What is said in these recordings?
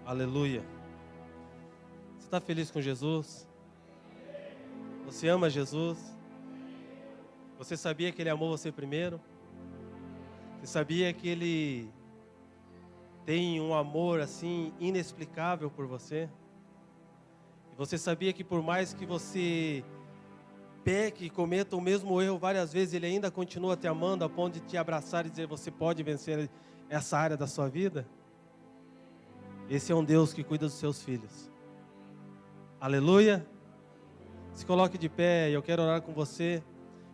Aleluia. Você está feliz com Jesus? Você ama Jesus? Você sabia que Ele amou você primeiro? Você sabia que Ele tem um amor assim inexplicável por você? E você sabia que por mais que você peque e cometa o mesmo erro várias vezes, Ele ainda continua te amando a ponto de te abraçar e dizer: você pode vencer essa área da sua vida? Esse é um Deus que cuida dos seus filhos. Aleluia. Se coloque de pé, eu quero orar com você.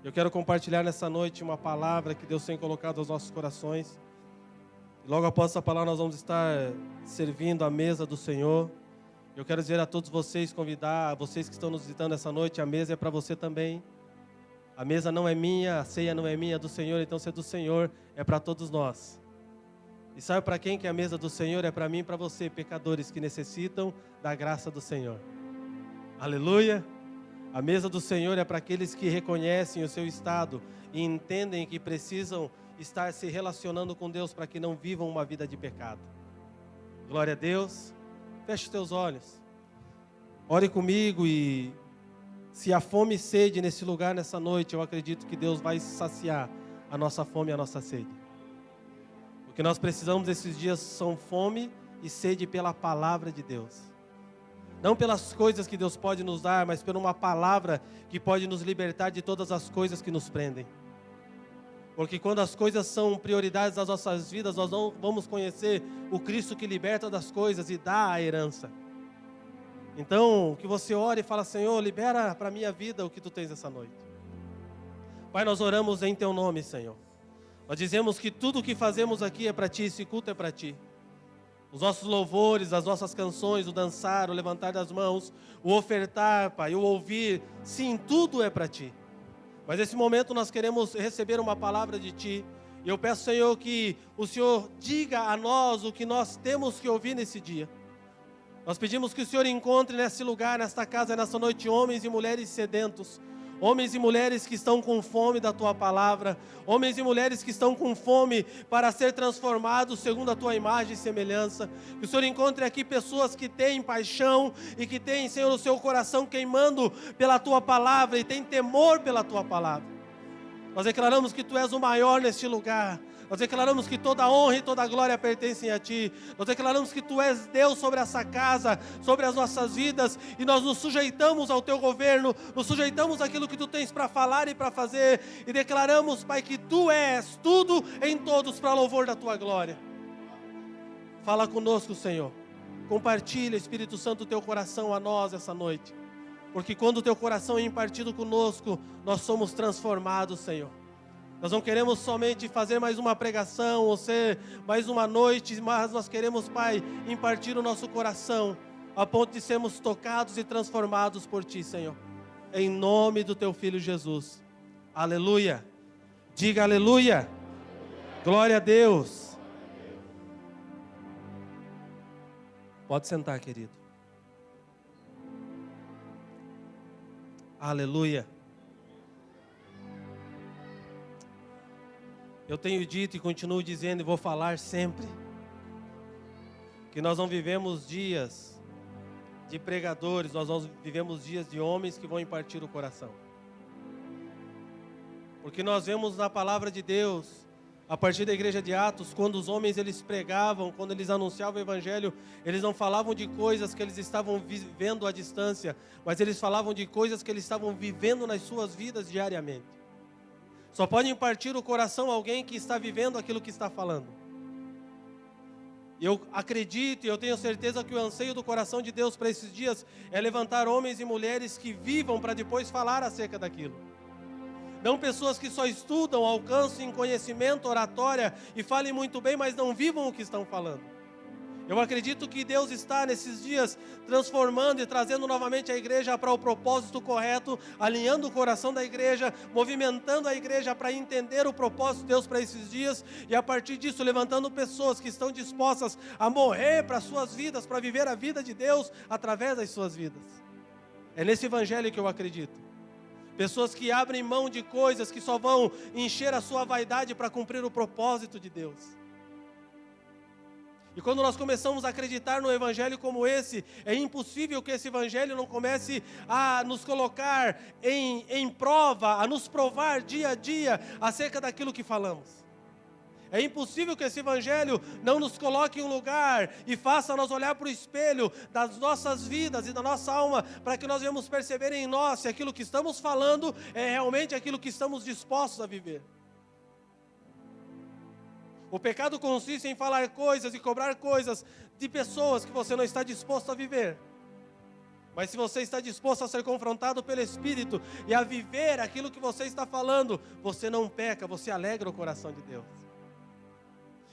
Eu quero compartilhar nessa noite uma palavra que Deus tem colocado aos nossos corações. E logo após essa palavra nós vamos estar servindo a mesa do Senhor. Eu quero dizer a todos vocês, convidar vocês que estão nos visitando essa noite, a mesa é para você também. A mesa não é minha, a ceia não é minha, é do Senhor, então se é do Senhor, é para todos nós. E sabe para quem que é a mesa do Senhor? É para mim e para você, pecadores que necessitam da graça do Senhor. Aleluia! A mesa do Senhor é para aqueles que reconhecem o seu estado e entendem que precisam estar se relacionando com Deus para que não vivam uma vida de pecado. Glória a Deus. Feche os teus olhos. Ore comigo e se há fome e sede nesse lugar, nessa noite, eu acredito que Deus vai saciar a nossa fome e a nossa sede. O que nós precisamos esses dias são fome e sede pela palavra de Deus. Não pelas coisas que Deus pode nos dar, mas por uma palavra que pode nos libertar de todas as coisas que nos prendem. Porque quando as coisas são prioridades das nossas vidas, nós não vamos conhecer o Cristo que liberta das coisas e dá a herança. Então, que você ore e fala: Senhor, libera para a minha vida o que Tu tens essa noite. Pai, nós oramos em Teu nome, Senhor. Nós dizemos que tudo o que fazemos aqui é para Ti, esse culto é para Ti. Os nossos louvores, as nossas canções, o dançar, o levantar das mãos, o ofertar, Pai, o ouvir, sim, tudo é para Ti. Mas nesse momento nós queremos receber uma palavra de Ti. E eu peço, Senhor, que o Senhor diga a nós o que nós temos que ouvir nesse dia. Nós pedimos que o Senhor encontre nesse lugar, nesta casa, nessa noite, homens e mulheres sedentos. Homens e mulheres que estão com fome da Tua palavra. Homens e mulheres que estão com fome para ser transformados segundo a Tua imagem e semelhança. Que o Senhor encontre aqui pessoas que têm paixão e que têm, Senhor, o seu coração queimando pela Tua palavra e têm temor pela Tua palavra. Nós declaramos que Tu és o maior neste lugar. Nós declaramos que toda a honra e toda a glória pertencem a Ti. Nós declaramos que Tu és Deus sobre essa casa, sobre as nossas vidas. E nós nos sujeitamos ao Teu governo, nos sujeitamos àquilo que Tu tens para falar e para fazer. E declaramos, Pai, que Tu és tudo em todos para louvor da Tua glória. Fala conosco, Senhor. Compartilha, Espírito Santo, o Teu coração a nós essa noite. Porque quando o Teu coração é impartido conosco, nós somos transformados, Senhor. Nós não queremos somente fazer mais uma pregação ou ser mais uma noite, mas nós queremos, Pai, impartir o nosso coração a ponto de sermos tocados e transformados por Ti, Senhor. Em nome do Teu Filho Jesus. Aleluia. Diga aleluia. Glória a Deus. Pode sentar, querido. Aleluia. Eu tenho dito e continuo dizendo e vou falar sempre que nós não vivemos dias de pregadores, nós não vivemos dias de homens que vão impartir o coração. Porque nós vemos na palavra de Deus, a partir da igreja de Atos, quando os homens eles pregavam, quando eles anunciavam o evangelho, eles não falavam de coisas que eles estavam vivendo à distância, mas eles falavam de coisas que eles estavam vivendo nas suas vidas diariamente. Só pode impartir o coração a alguém que está vivendo aquilo que está falando. Eu acredito e eu tenho certeza que o anseio do coração de Deus para esses dias é levantar homens e mulheres que vivam para depois falar acerca daquilo. Não pessoas que só estudam, alcancem conhecimento, oratória e falem muito bem, mas não vivam o que estão falando. Eu acredito que Deus está nesses dias transformando e trazendo novamente a igreja para o propósito correto, alinhando o coração da igreja, movimentando a igreja para entender o propósito de Deus para esses dias e a partir disso levantando pessoas que estão dispostas a morrer para as suas vidas, para viver a vida de Deus através das suas vidas. É nesse evangelho que eu acredito. Pessoas que abrem mão de coisas que só vão encher a sua vaidade para cumprir o propósito de Deus. E quando nós começamos a acreditar no evangelho como esse, é impossível que esse evangelho não comece a nos colocar em prova, a nos provar dia a dia acerca daquilo que falamos. É impossível que esse evangelho não nos coloque em um lugar e faça nós olhar para o espelho das nossas vidas e da nossa alma, para que nós venhamos perceber em nós se aquilo que estamos falando é realmente aquilo que estamos dispostos a viver. O pecado consiste em falar coisas e cobrar coisas de pessoas que você não está disposto a viver. Mas se você está disposto a ser confrontado pelo Espírito e a viver aquilo que você está falando, você não peca, você alegra o coração de Deus.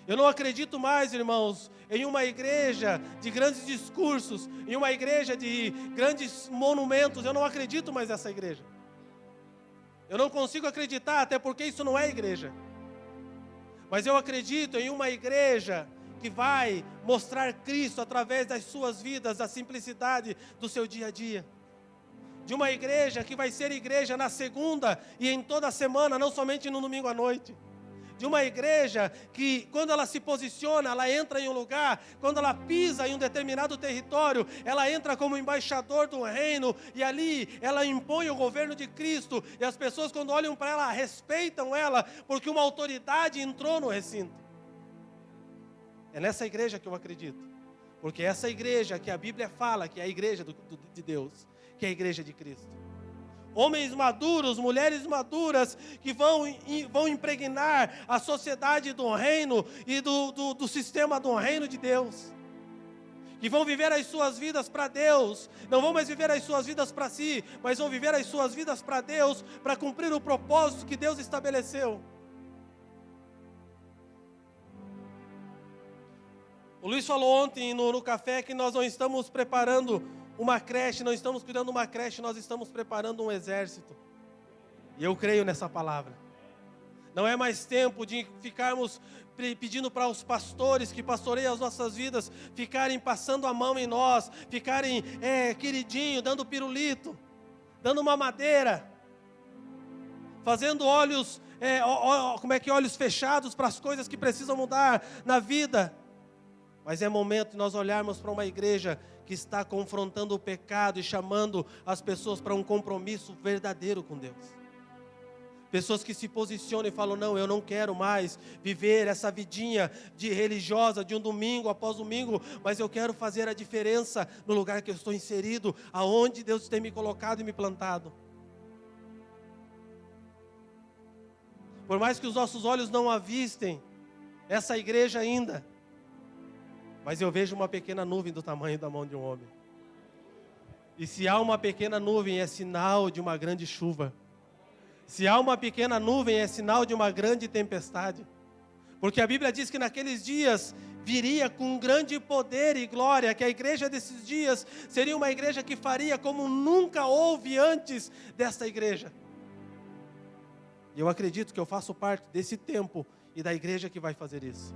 Eu não acredito mais, irmãos, em uma igreja de grandes discursos, em uma igreja de grandes monumentos. Eu não acredito mais nessa igreja. Eu não consigo acreditar, até porque isso não é igreja. Mas eu acredito em uma igreja que vai mostrar Cristo através das suas vidas, da simplicidade do seu dia a dia. De uma igreja que vai ser igreja na segunda e em toda a semana, não somente no domingo à noite. De uma igreja que, quando ela se posiciona, ela entra em um lugar, quando ela pisa em um determinado território, ela entra como embaixador do reino, e ali ela impõe o governo de Cristo, e as pessoas, quando olham para ela, respeitam ela, porque uma autoridade entrou no recinto. É nessa igreja que eu acredito, porque é essa igreja que a Bíblia fala que é a igreja de Deus, que é a igreja de Cristo. Homens maduros, mulheres maduras, que vão impregnar a sociedade do reino e do sistema do reino de Deus. Que vão viver as suas vidas para Deus. Não vão mais viver as suas vidas para si, mas vão viver as suas vidas para Deus, para cumprir o propósito que Deus estabeleceu. O Luiz falou ontem no café que nós não estamos preparando uma creche, não estamos cuidando de uma creche, nós estamos preparando um exército. E eu creio nessa palavra. Não é mais tempo de ficarmos pedindo para os pastores que pastoreiam as nossas vidas, ficarem passando a mão em nós, ficarem queridinho, dando pirulito, dando uma madeira, fazendo olhos fechados para as coisas que precisam mudar na vida. Mas é momento de nós olharmos para uma igreja que está confrontando o pecado e chamando as pessoas para um compromisso verdadeiro com Deus. Pessoas que se posicionam e falam, não, eu não quero mais viver essa vidinha de religiosa de um domingo após domingo, mas eu quero fazer a diferença no lugar que eu estou inserido, aonde Deus tem me colocado e me plantado. Por mais que os nossos olhos não avistem essa igreja ainda, mas eu vejo uma pequena nuvem do tamanho da mão de um homem. E se há uma pequena nuvem, é sinal de uma grande chuva. Se há uma pequena nuvem, é sinal de uma grande tempestade. Porque a Bíblia diz que naqueles dias viria com grande poder e glória, que a igreja desses dias seria uma igreja que faria como nunca houve antes desta igreja. E eu acredito que eu faço parte desse tempo e da igreja que vai fazer isso.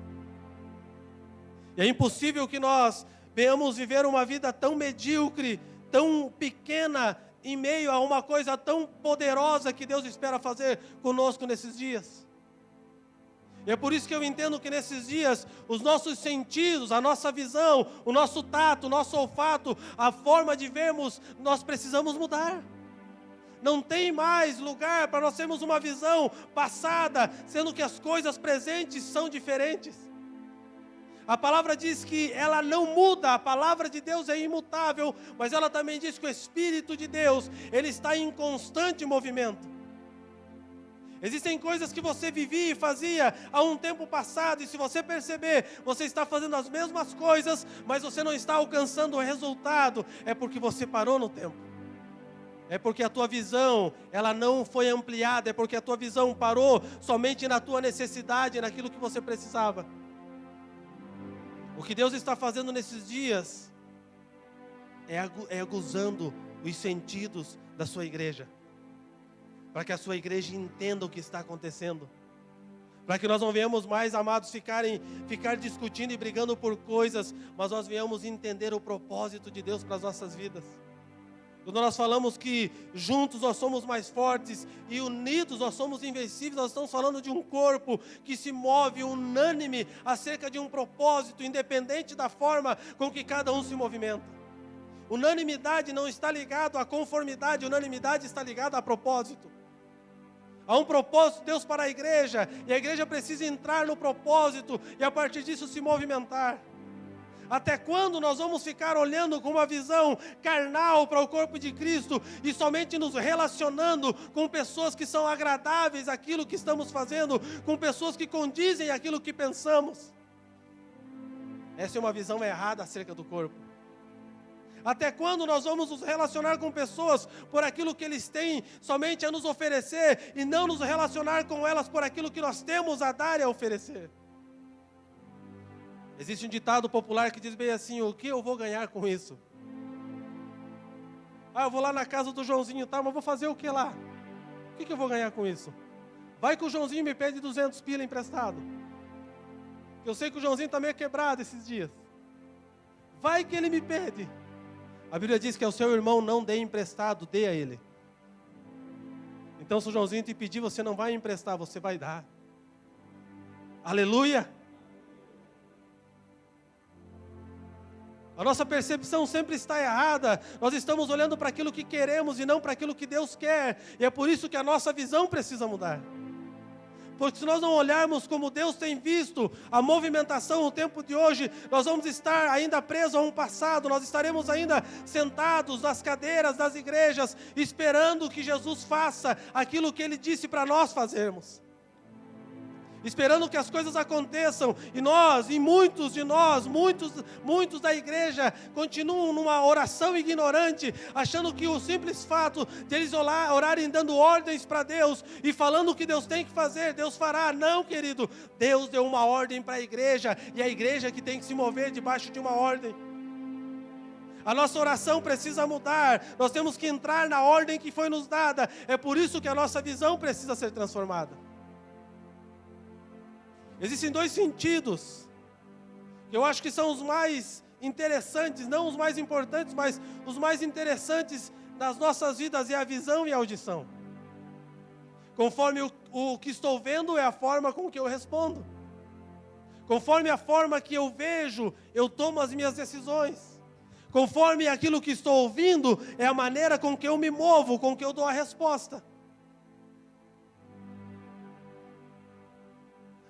E é impossível que nós venhamos viver uma vida tão medíocre, tão pequena, em meio a uma coisa tão poderosa que Deus espera fazer conosco nesses dias. E é por isso que eu entendo que nesses dias, os nossos sentidos, a nossa visão, o nosso tato, o nosso olfato, a forma de vermos, nós precisamos mudar. Não tem mais lugar para nós termos uma visão passada, sendo que as coisas presentes são diferentes. A palavra diz que ela não muda, a palavra de Deus é imutável, mas ela também diz que o Espírito de Deus, ele está em constante movimento. Existem coisas que você vivia e fazia há um tempo passado, e se você perceber, você está fazendo as mesmas coisas, mas você não está alcançando o resultado, é porque você parou no tempo. É porque a tua visão, ela não foi ampliada, é porque a tua visão parou somente na tua necessidade, naquilo que você precisava. O que Deus está fazendo nesses dias é aguzando os sentidos da sua igreja, para que a sua igreja entenda o que está acontecendo, para que nós não venhamos mais, amados, ficar discutindo e brigando por coisas, mas nós venhamos entender o propósito de Deus para as nossas vidas. Quando nós falamos que juntos nós somos mais fortes e unidos nós somos invencíveis, nós estamos falando de um corpo que se move unânime acerca de um propósito, independente da forma com que cada um se movimenta. Unanimidade não está ligado à conformidade, unanimidade está ligada a propósito. Há um propósito de Deus para a igreja, e a igreja precisa entrar no propósito e a partir disso se movimentar. Até quando nós vamos ficar olhando com uma visão carnal para o corpo de Cristo e somente nos relacionando com pessoas que são agradáveis àquilo que estamos fazendo, com pessoas que condizem àquilo que pensamos? Essa é uma visão errada acerca do corpo. Até quando nós vamos nos relacionar com pessoas por aquilo que eles têm somente a nos oferecer e não nos relacionar com elas por aquilo que nós temos a dar e a oferecer? Existe um ditado popular que diz bem assim: o que eu vou ganhar com isso? Eu vou lá na casa do Joãozinho, tá, mas vou fazer o que lá? O que eu vou ganhar com isso? Vai que o Joãozinho me pede 200 pila emprestado. Eu sei que o Joãozinho está meio quebrado esses dias. Vai que ele me pede. A Bíblia diz que ao seu irmão não dê emprestado, dê a ele. Então se o Joãozinho te pedir, você não vai emprestar, você vai dar. Aleluia! A nossa percepção sempre está errada. Nós estamos olhando para aquilo que queremos e não para aquilo que Deus quer. E é por isso que a nossa visão precisa mudar. Porque se nós não olharmos como Deus tem visto a movimentação no tempo de hoje, nós vamos estar ainda presos a um passado, nós estaremos ainda sentados nas cadeiras das igrejas, esperando que Jesus faça aquilo que Ele disse para nós fazermos. Esperando que as coisas aconteçam, e nós, e muitos de nós, muitos da igreja, continuam numa oração ignorante, achando que o simples fato de eles orarem dando ordens para Deus, e falando o que Deus tem que fazer, Deus fará. Não, querido, Deus deu uma ordem para a igreja, e a igreja que tem que se mover debaixo de uma ordem. A nossa oração precisa mudar, nós temos que entrar na ordem que foi nos dada, é por isso que a nossa visão precisa ser transformada. Existem dois sentidos, que eu acho que são os mais interessantes, não os mais importantes, mas os mais interessantes das nossas vidas, é a visão e a audição. Conforme o que estou vendo é a forma com que eu respondo. Conforme a forma que eu vejo, eu tomo as minhas decisões. Conforme aquilo que estou ouvindo, é a maneira com que eu me movo, com que eu dou a resposta.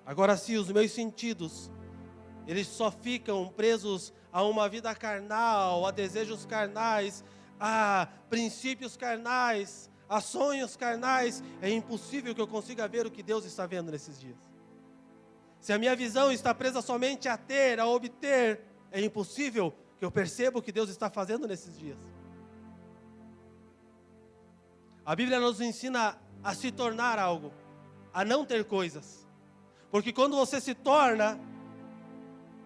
Agora, se os meus sentidos, eles só ficam presos a uma vida carnal, a desejos carnais, a princípios carnais, a sonhos carnais, é impossível que eu consiga ver o que Deus está vendo nesses dias. Se a minha visão está presa somente a ter, a obter, é impossível que eu perceba o que Deus está fazendo nesses dias. A Bíblia nos ensina a se tornar algo, a não ter coisas. Porque quando você se torna,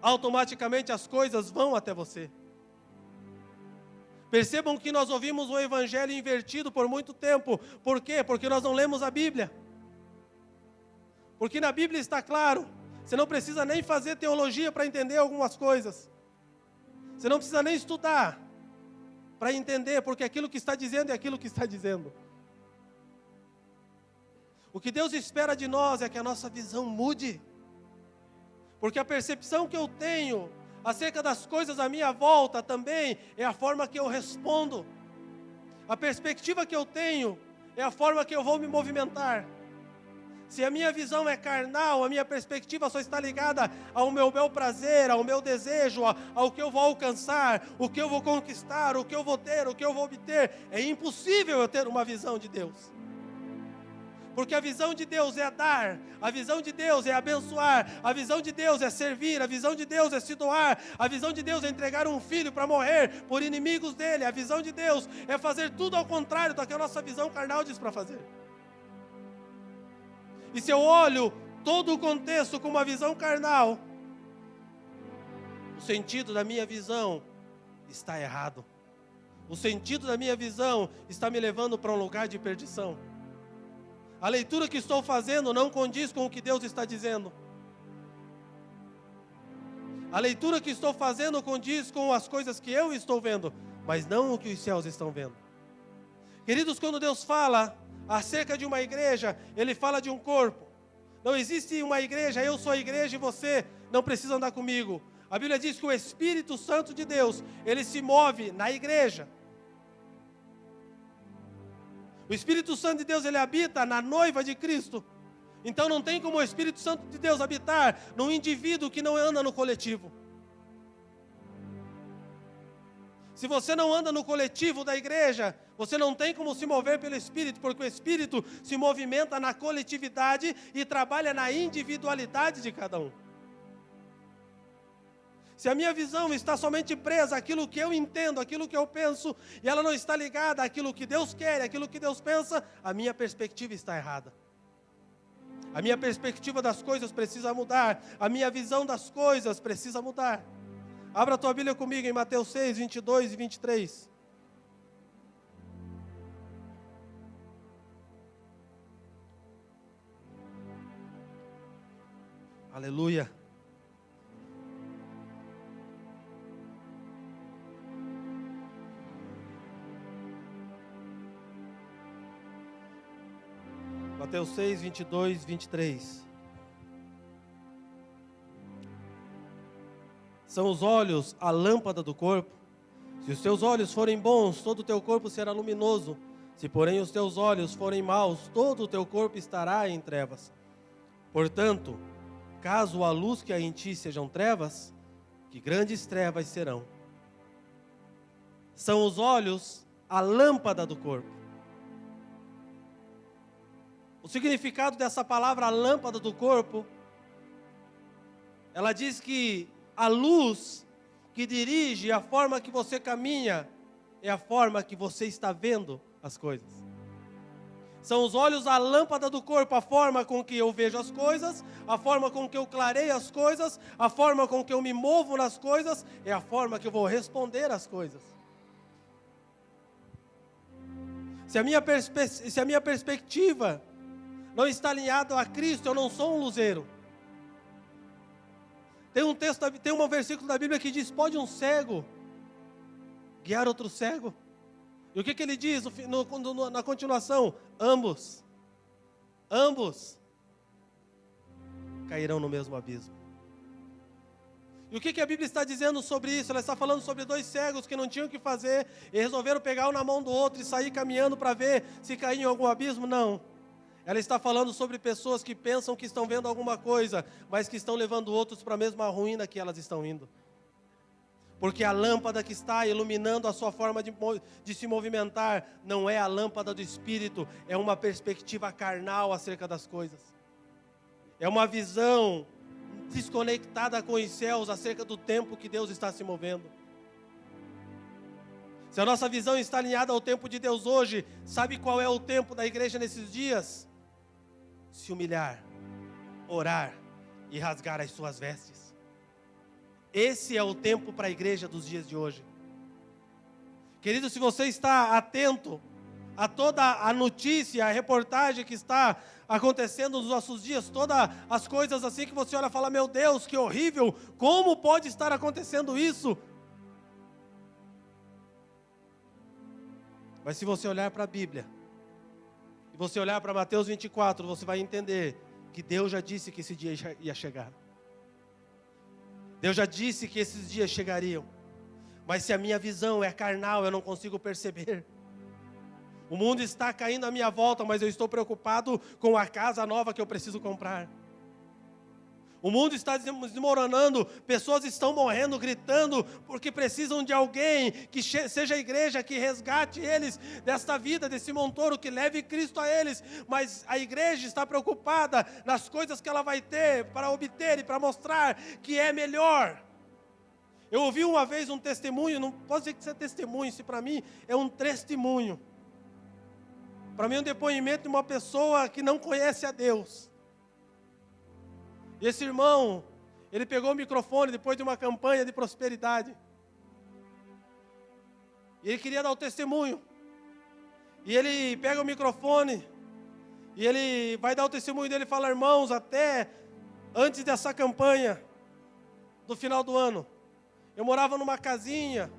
automaticamente as coisas vão até você. Percebam que nós ouvimos um evangelho invertido por muito tempo. Por quê? Porque nós não lemos a Bíblia. Porque na Bíblia está claro, você não precisa nem fazer teologia para entender algumas coisas. Você não precisa nem estudar para entender, porque aquilo que está dizendo é aquilo que está dizendo. O que Deus espera de nós é que a nossa visão mude. Porque a percepção que eu tenho acerca das coisas à minha volta também é a forma que eu respondo. A perspectiva que eu tenho é a forma que eu vou me movimentar. Se a minha visão é carnal, a minha perspectiva só está ligada ao meu bel prazer, ao meu desejo, ao que eu vou alcançar, o que eu vou conquistar, o que eu vou ter, o que eu vou obter. É impossível eu ter uma visão de Deus. Porque a visão de Deus é dar, a visão de Deus é abençoar, a visão de Deus é servir, a visão de Deus é se doar, a visão de Deus é entregar um filho para morrer por inimigos dele, a visão de Deus é fazer tudo ao contrário do que a nossa visão carnal diz para fazer. E se eu olho todo o contexto com uma visão carnal, o sentido da minha visão está errado. O sentido da minha visão está me levando para um lugar de perdição. A leitura que estou fazendo não condiz com o que Deus está dizendo. A leitura que estou fazendo condiz com as coisas que eu estou vendo, mas não o que os céus estão vendo. Queridos, quando Deus fala acerca de uma igreja, Ele fala de um corpo. Não existe uma igreja, eu sou a igreja e você não precisa andar comigo. A Bíblia diz que o Espírito Santo de Deus, ele se move na igreja. O Espírito Santo de Deus, ele habita na noiva de Cristo. Então não tem como o Espírito Santo de Deus habitar num indivíduo que não anda no coletivo. Se você não anda no coletivo da igreja, você não tem como se mover pelo Espírito, porque o Espírito se movimenta na coletividade e trabalha na individualidade de cada um. Se a minha visão está somente presa àquilo que eu entendo, àquilo que eu penso, e ela não está ligada àquilo que Deus quer, àquilo que Deus pensa, a minha perspectiva está errada. A minha perspectiva das coisas precisa mudar, a minha visão das coisas precisa mudar. Abra a tua Bíblia comigo em Mateus 6, 22 e 23. Aleluia. Mateus 6, 22 e 23. São os olhos a lâmpada do corpo. Se os teus olhos forem bons, todo o teu corpo será luminoso. Se, porém, os teus olhos forem maus, todo o teu corpo estará em trevas. Portanto, caso a luz que há em ti sejam trevas, que grandes trevas serão. São os olhos a lâmpada do corpo. O significado dessa palavra, a lâmpada do corpo, ela diz que a luz que dirige a forma que você caminha é a forma que você está vendo as coisas. São os olhos a lâmpada do corpo, a forma com que eu vejo as coisas, a forma com que eu clareio as coisas, a forma com que eu me movo nas coisas, é a forma que eu vou responder às coisas. Se a minha perspectiva não está alinhada a Cristo, eu não sou um luzeiro. Tem um versículo da Bíblia que diz: pode um cego guiar outro cego? E o que ele diz na continuação? Ambos cairão no mesmo abismo. E o que a Bíblia está dizendo sobre isso? Ela está falando sobre dois cegos que não tinham o que fazer e resolveram pegar um na mão do outro e sair caminhando para ver se caía em algum abismo? Não. Ela está falando sobre pessoas que pensam que estão vendo alguma coisa, mas que estão levando outros para a mesma ruína que elas estão indo. Porque a lâmpada que está iluminando a sua forma de se movimentar não é a lâmpada do Espírito, é uma perspectiva carnal acerca das coisas. É uma visão desconectada com os céus acerca do tempo que Deus está se movendo. Se a nossa visão está alinhada ao tempo de Deus hoje, sabe qual é o tempo da igreja nesses dias? Se humilhar, orar e rasgar as suas vestes. Esse é o tempo para a igreja dos dias de hoje. Querido, se você está atento a toda a notícia, a reportagem que está acontecendo nos nossos dias, todas as coisas assim que você olha e fala: meu Deus, que horrível, como pode estar acontecendo isso? Mas se você olhar para a Bíblia, e você olhar para Mateus 24, você vai entender que Deus já disse que esse dia ia chegar. Deus já disse que esses dias chegariam. Mas se a minha visão é carnal, eu não consigo perceber. O mundo está caindo à minha volta, mas eu estou preocupado com a casa nova que eu preciso comprar. O mundo está desmoronando, pessoas estão morrendo, gritando, porque precisam de alguém que seja a igreja, que resgate eles desta vida, desse montoro, que leve Cristo a eles. Mas a igreja está preocupada nas coisas que ela vai ter, para obter e para mostrar que é melhor. Eu ouvi uma vez um testemunho, não posso dizer que isso é testemunho, isso para mim é um testemunho. Para mim é um depoimento de uma pessoa que não conhece a Deus. E esse irmão, ele pegou o microfone depois de uma campanha de prosperidade. E ele queria dar o testemunho. E ele pega o microfone, e ele vai dar o testemunho dele e fala: irmãos, até antes dessa campanha, do final do ano, eu morava numa casinha,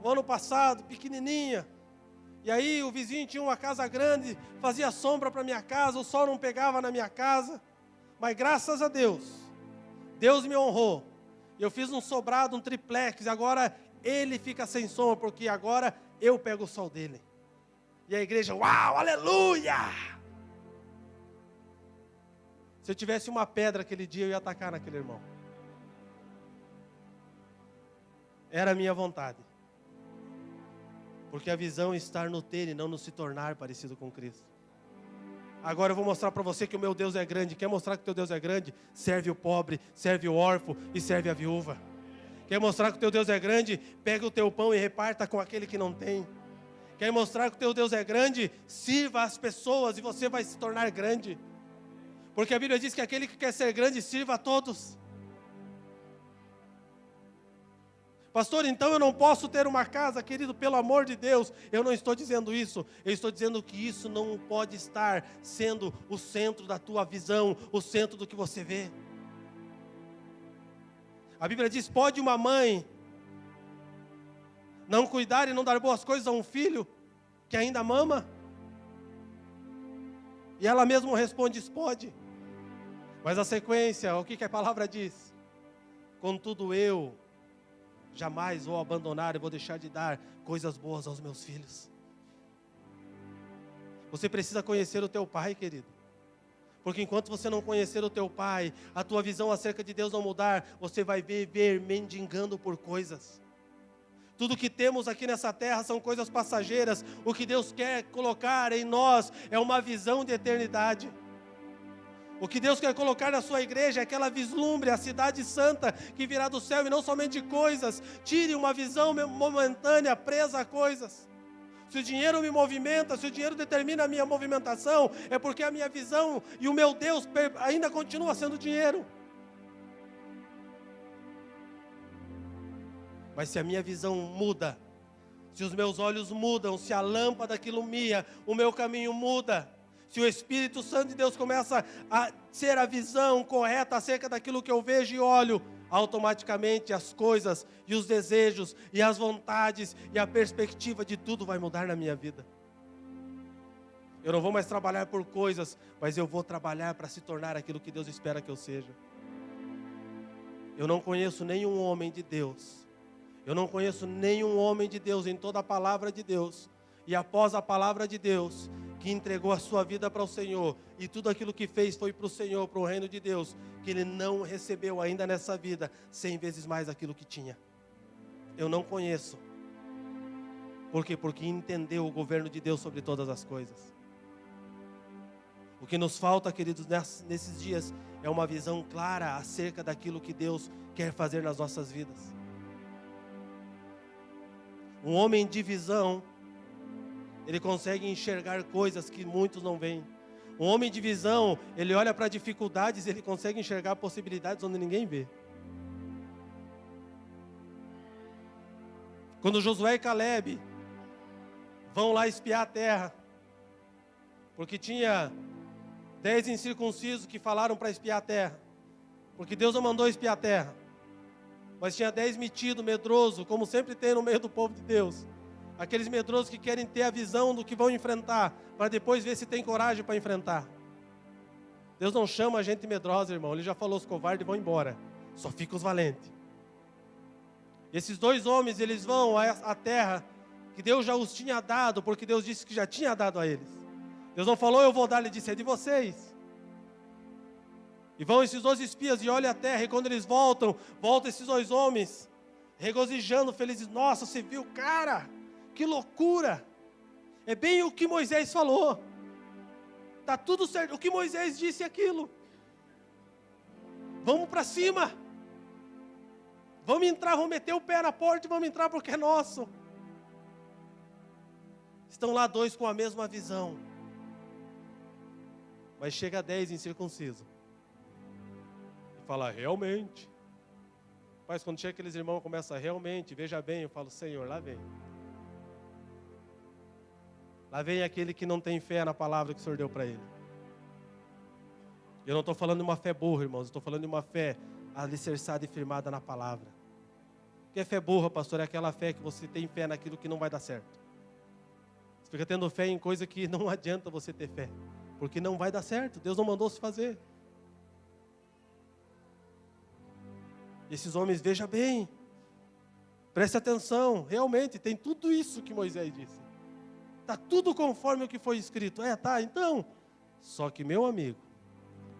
o ano passado, pequenininha. E aí o vizinho tinha uma casa grande, fazia sombra para minha casa, o sol não pegava na minha casa. Mas graças a Deus, Deus me honrou. Eu fiz um sobrado, um triplex, agora ele fica sem sombra, porque agora eu pego o sol dele. E a igreja, uau, aleluia! Se eu tivesse uma pedra aquele dia, eu ia atacar naquele irmão. Era a minha vontade. Porque a visão é estar no ter e não no se tornar parecido com Cristo. Agora eu vou mostrar para você que o meu Deus é grande. Quer mostrar que o teu Deus é grande? Serve o pobre, serve o órfão e serve a viúva. Quer mostrar que o teu Deus é grande? Pega o teu pão e reparta com aquele que não tem. Quer mostrar que o teu Deus é grande? Sirva as pessoas e você vai se tornar grande. Porque a Bíblia diz que aquele que quer ser grande, sirva a todos. Pastor, então eu não posso ter uma casa, querido, pelo amor de Deus. Eu não estou dizendo isso. Eu estou dizendo que isso não pode estar sendo o centro da tua visão, o centro do que você vê. A Bíblia diz, pode uma mãe não cuidar e não dar boas coisas a um filho que ainda mama? E ela mesma responde, pode. Mas a sequência, o que a palavra diz? Contudo eu jamais vou abandonar e vou deixar de dar coisas boas aos meus filhos. Você precisa conhecer o teu pai, querido. Porque enquanto você não conhecer o teu pai, a tua visão acerca de Deus não mudar, você vai viver mendigando por coisas. Tudo que temos aqui nessa terra são coisas passageiras. O que Deus quer colocar em nós é uma visão de eternidade. O que Deus quer colocar na sua igreja é aquela vislumbre, a cidade santa que virá do céu e não somente coisas. Tire uma visão momentânea, presa a coisas. Se o dinheiro me movimenta, se o dinheiro determina a minha movimentação, é porque a minha visão e o meu Deus ainda continua sendo dinheiro. Mas se a minha visão muda, se os meus olhos mudam, se a lâmpada que ilumina, o meu caminho muda, se o Espírito Santo de Deus começa a ser a visão correta acerca daquilo que eu vejo e olho, automaticamente as coisas e os desejos e as vontades e a perspectiva de tudo vai mudar na minha vida. Eu não vou mais trabalhar por coisas, mas eu vou trabalhar para se tornar aquilo que Deus espera que eu seja. Eu não conheço nenhum homem de Deus. Eu não conheço nenhum homem de Deus em toda a palavra de Deus. E após a palavra de Deus, que entregou a sua vida para o Senhor, e tudo aquilo que fez foi para o Senhor, para o reino de Deus, que ele não recebeu ainda nessa vida 100 vezes mais aquilo que tinha. Eu não conheço. Por quê? Porque entendeu o governo de Deus sobre todas as coisas. O que nos falta, queridos, nesses dias, é uma visão clara acerca daquilo que Deus quer fazer nas nossas vidas. Um homem de visão, ele consegue enxergar coisas que muitos não veem. Um homem de visão, ele olha para dificuldades, ele consegue enxergar possibilidades onde ninguém vê. Quando Josué e Caleb vão lá espiar a terra, porque tinha 10 incircuncisos que falaram para espiar a terra, porque Deus não mandou espiar a terra, mas tinha 10 metidos, medrosos, como sempre tem no meio do povo de Deus. Aqueles medrosos que querem ter a visão do que vão enfrentar, para depois ver se tem coragem para enfrentar. Deus não chama a gente medrosa, irmão. Ele já falou, os covardes vão embora. Só fica os valentes. Esses dois homens, eles vão à terra que Deus já os tinha dado, porque Deus disse que já tinha dado a eles. Deus não falou, eu vou dar, Ele disse, é de vocês. E vão esses 12 espias e olham a terra, e quando eles voltam esses dois homens, regozijando, felizes. Nossa, você viu, cara? Que loucura! É bem o que Moisés falou. Está tudo certo. O que Moisés disse é aquilo. Vamos para cima. Vamos entrar, vamos meter o pé na porta e vamos entrar porque é nosso. Estão lá dois com a mesma visão. Mas chega 10 incircunciso. E fala, realmente. Mas quando chega aqueles irmãos começam realmente, veja bem, eu falo, Senhor, lá vem. Lá vem aquele que não tem fé na palavra que o Senhor deu para ele. Eu não estou falando de uma fé burra, irmãos. Eu estou falando de uma fé alicerçada e firmada na palavra. O que é fé burra, pastor? É aquela fé que você tem fé naquilo que não vai dar certo. Você fica tendo fé em coisa que não adianta você ter fé, porque não vai dar certo, Deus não mandou se fazer. E esses homens, veja bem, preste atenção, realmente tem tudo isso que Moisés disse. Está tudo conforme o que foi escrito. Tá, então. Só que, meu amigo,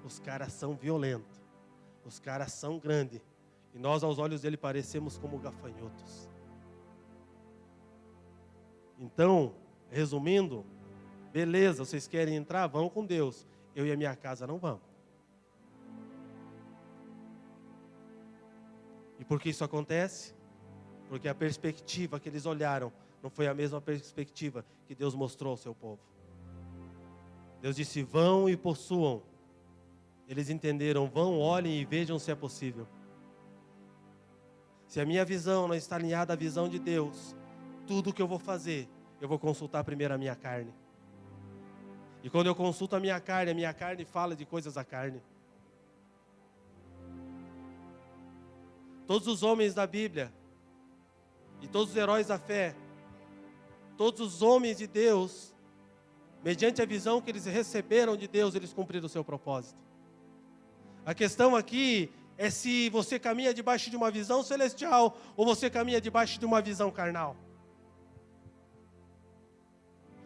os caras são violentos, os caras são grandes, e nós aos olhos dele parecemos como gafanhotos. Então, resumindo, beleza, vocês querem entrar? Vão com Deus. Eu e a minha casa não vamos. E por que isso acontece? Porque a perspectiva que eles olharam não foi a mesma perspectiva que Deus mostrou ao seu povo. Deus disse, vão e possuam. Eles entenderam, vão, olhem e vejam se é possível. Se a minha visão não está alinhada à visão de Deus, tudo que eu vou fazer, eu vou consultar primeiro a minha carne. E quando eu consulto a minha carne fala de coisas da carne. Todos os homens da Bíblia, e todos os heróis da fé, todos os homens de Deus, mediante a visão que eles receberam de Deus, eles cumpriram o seu propósito. A questão aqui é se você caminha debaixo de uma visão celestial ou você caminha debaixo de uma visão carnal.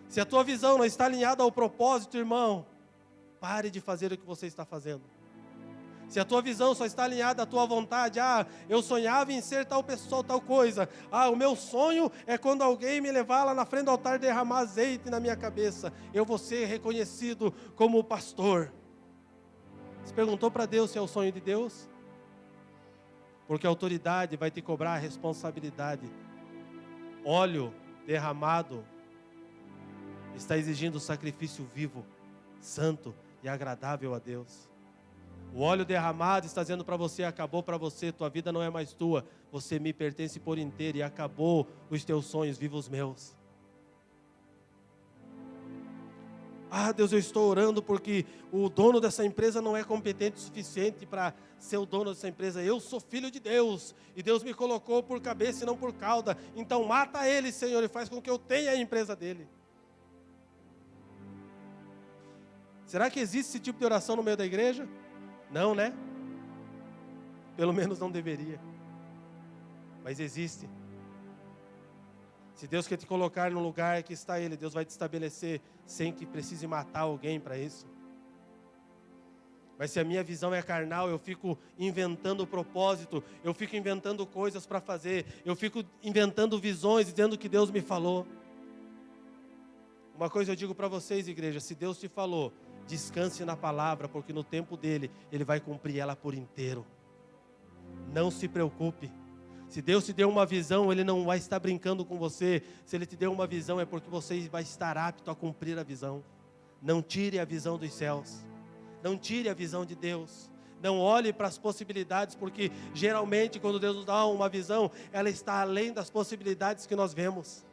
Se a tua visão não está alinhada ao propósito, irmão, pare de fazer o que você está fazendo. Se a tua visão só está alinhada à tua vontade, eu sonhava em ser tal pessoa, tal coisa. O meu sonho é quando alguém me levar lá na frente do altar e derramar azeite na minha cabeça. Eu vou ser reconhecido como pastor. Você perguntou para Deus se é o sonho de Deus? Porque a autoridade vai te cobrar a responsabilidade. Óleo derramado está exigindo sacrifício vivo, santo e agradável a Deus. O óleo derramado está dizendo para você, acabou para você, tua vida não é mais tua, você me pertence por inteiro e acabou os teus sonhos, viva os meus. Deus, eu estou orando porque o dono dessa empresa não é competente o suficiente para ser o dono dessa empresa. Eu sou filho de Deus e Deus me colocou por cabeça e não por cauda. Então mata ele, Senhor, e faz com que eu tenha a empresa dele. Será que existe esse tipo de oração no meio da igreja? Não, né? Pelo menos não deveria. Mas existe. Se Deus quer te colocar no lugar que está Ele, Deus vai te estabelecer sem que precise matar alguém para isso. Mas se a minha visão é carnal, eu fico inventando propósito, eu fico inventando coisas para fazer, eu fico inventando visões, dizendo que Deus me falou. Uma coisa eu digo para vocês, igreja, se Deus te falou, descanse na palavra, porque no tempo dele, Ele vai cumprir ela por inteiro. Não se preocupe. Se Deus te deu uma visão, Ele não vai estar brincando com você. Se Ele te deu uma visão, é porque você vai estar apto a cumprir a visão. Não tire a visão dos céus. Não tire a visão de Deus. Não olhe para as possibilidades, porque geralmente quando Deus nos dá uma visão, ela está além das possibilidades que nós vemos.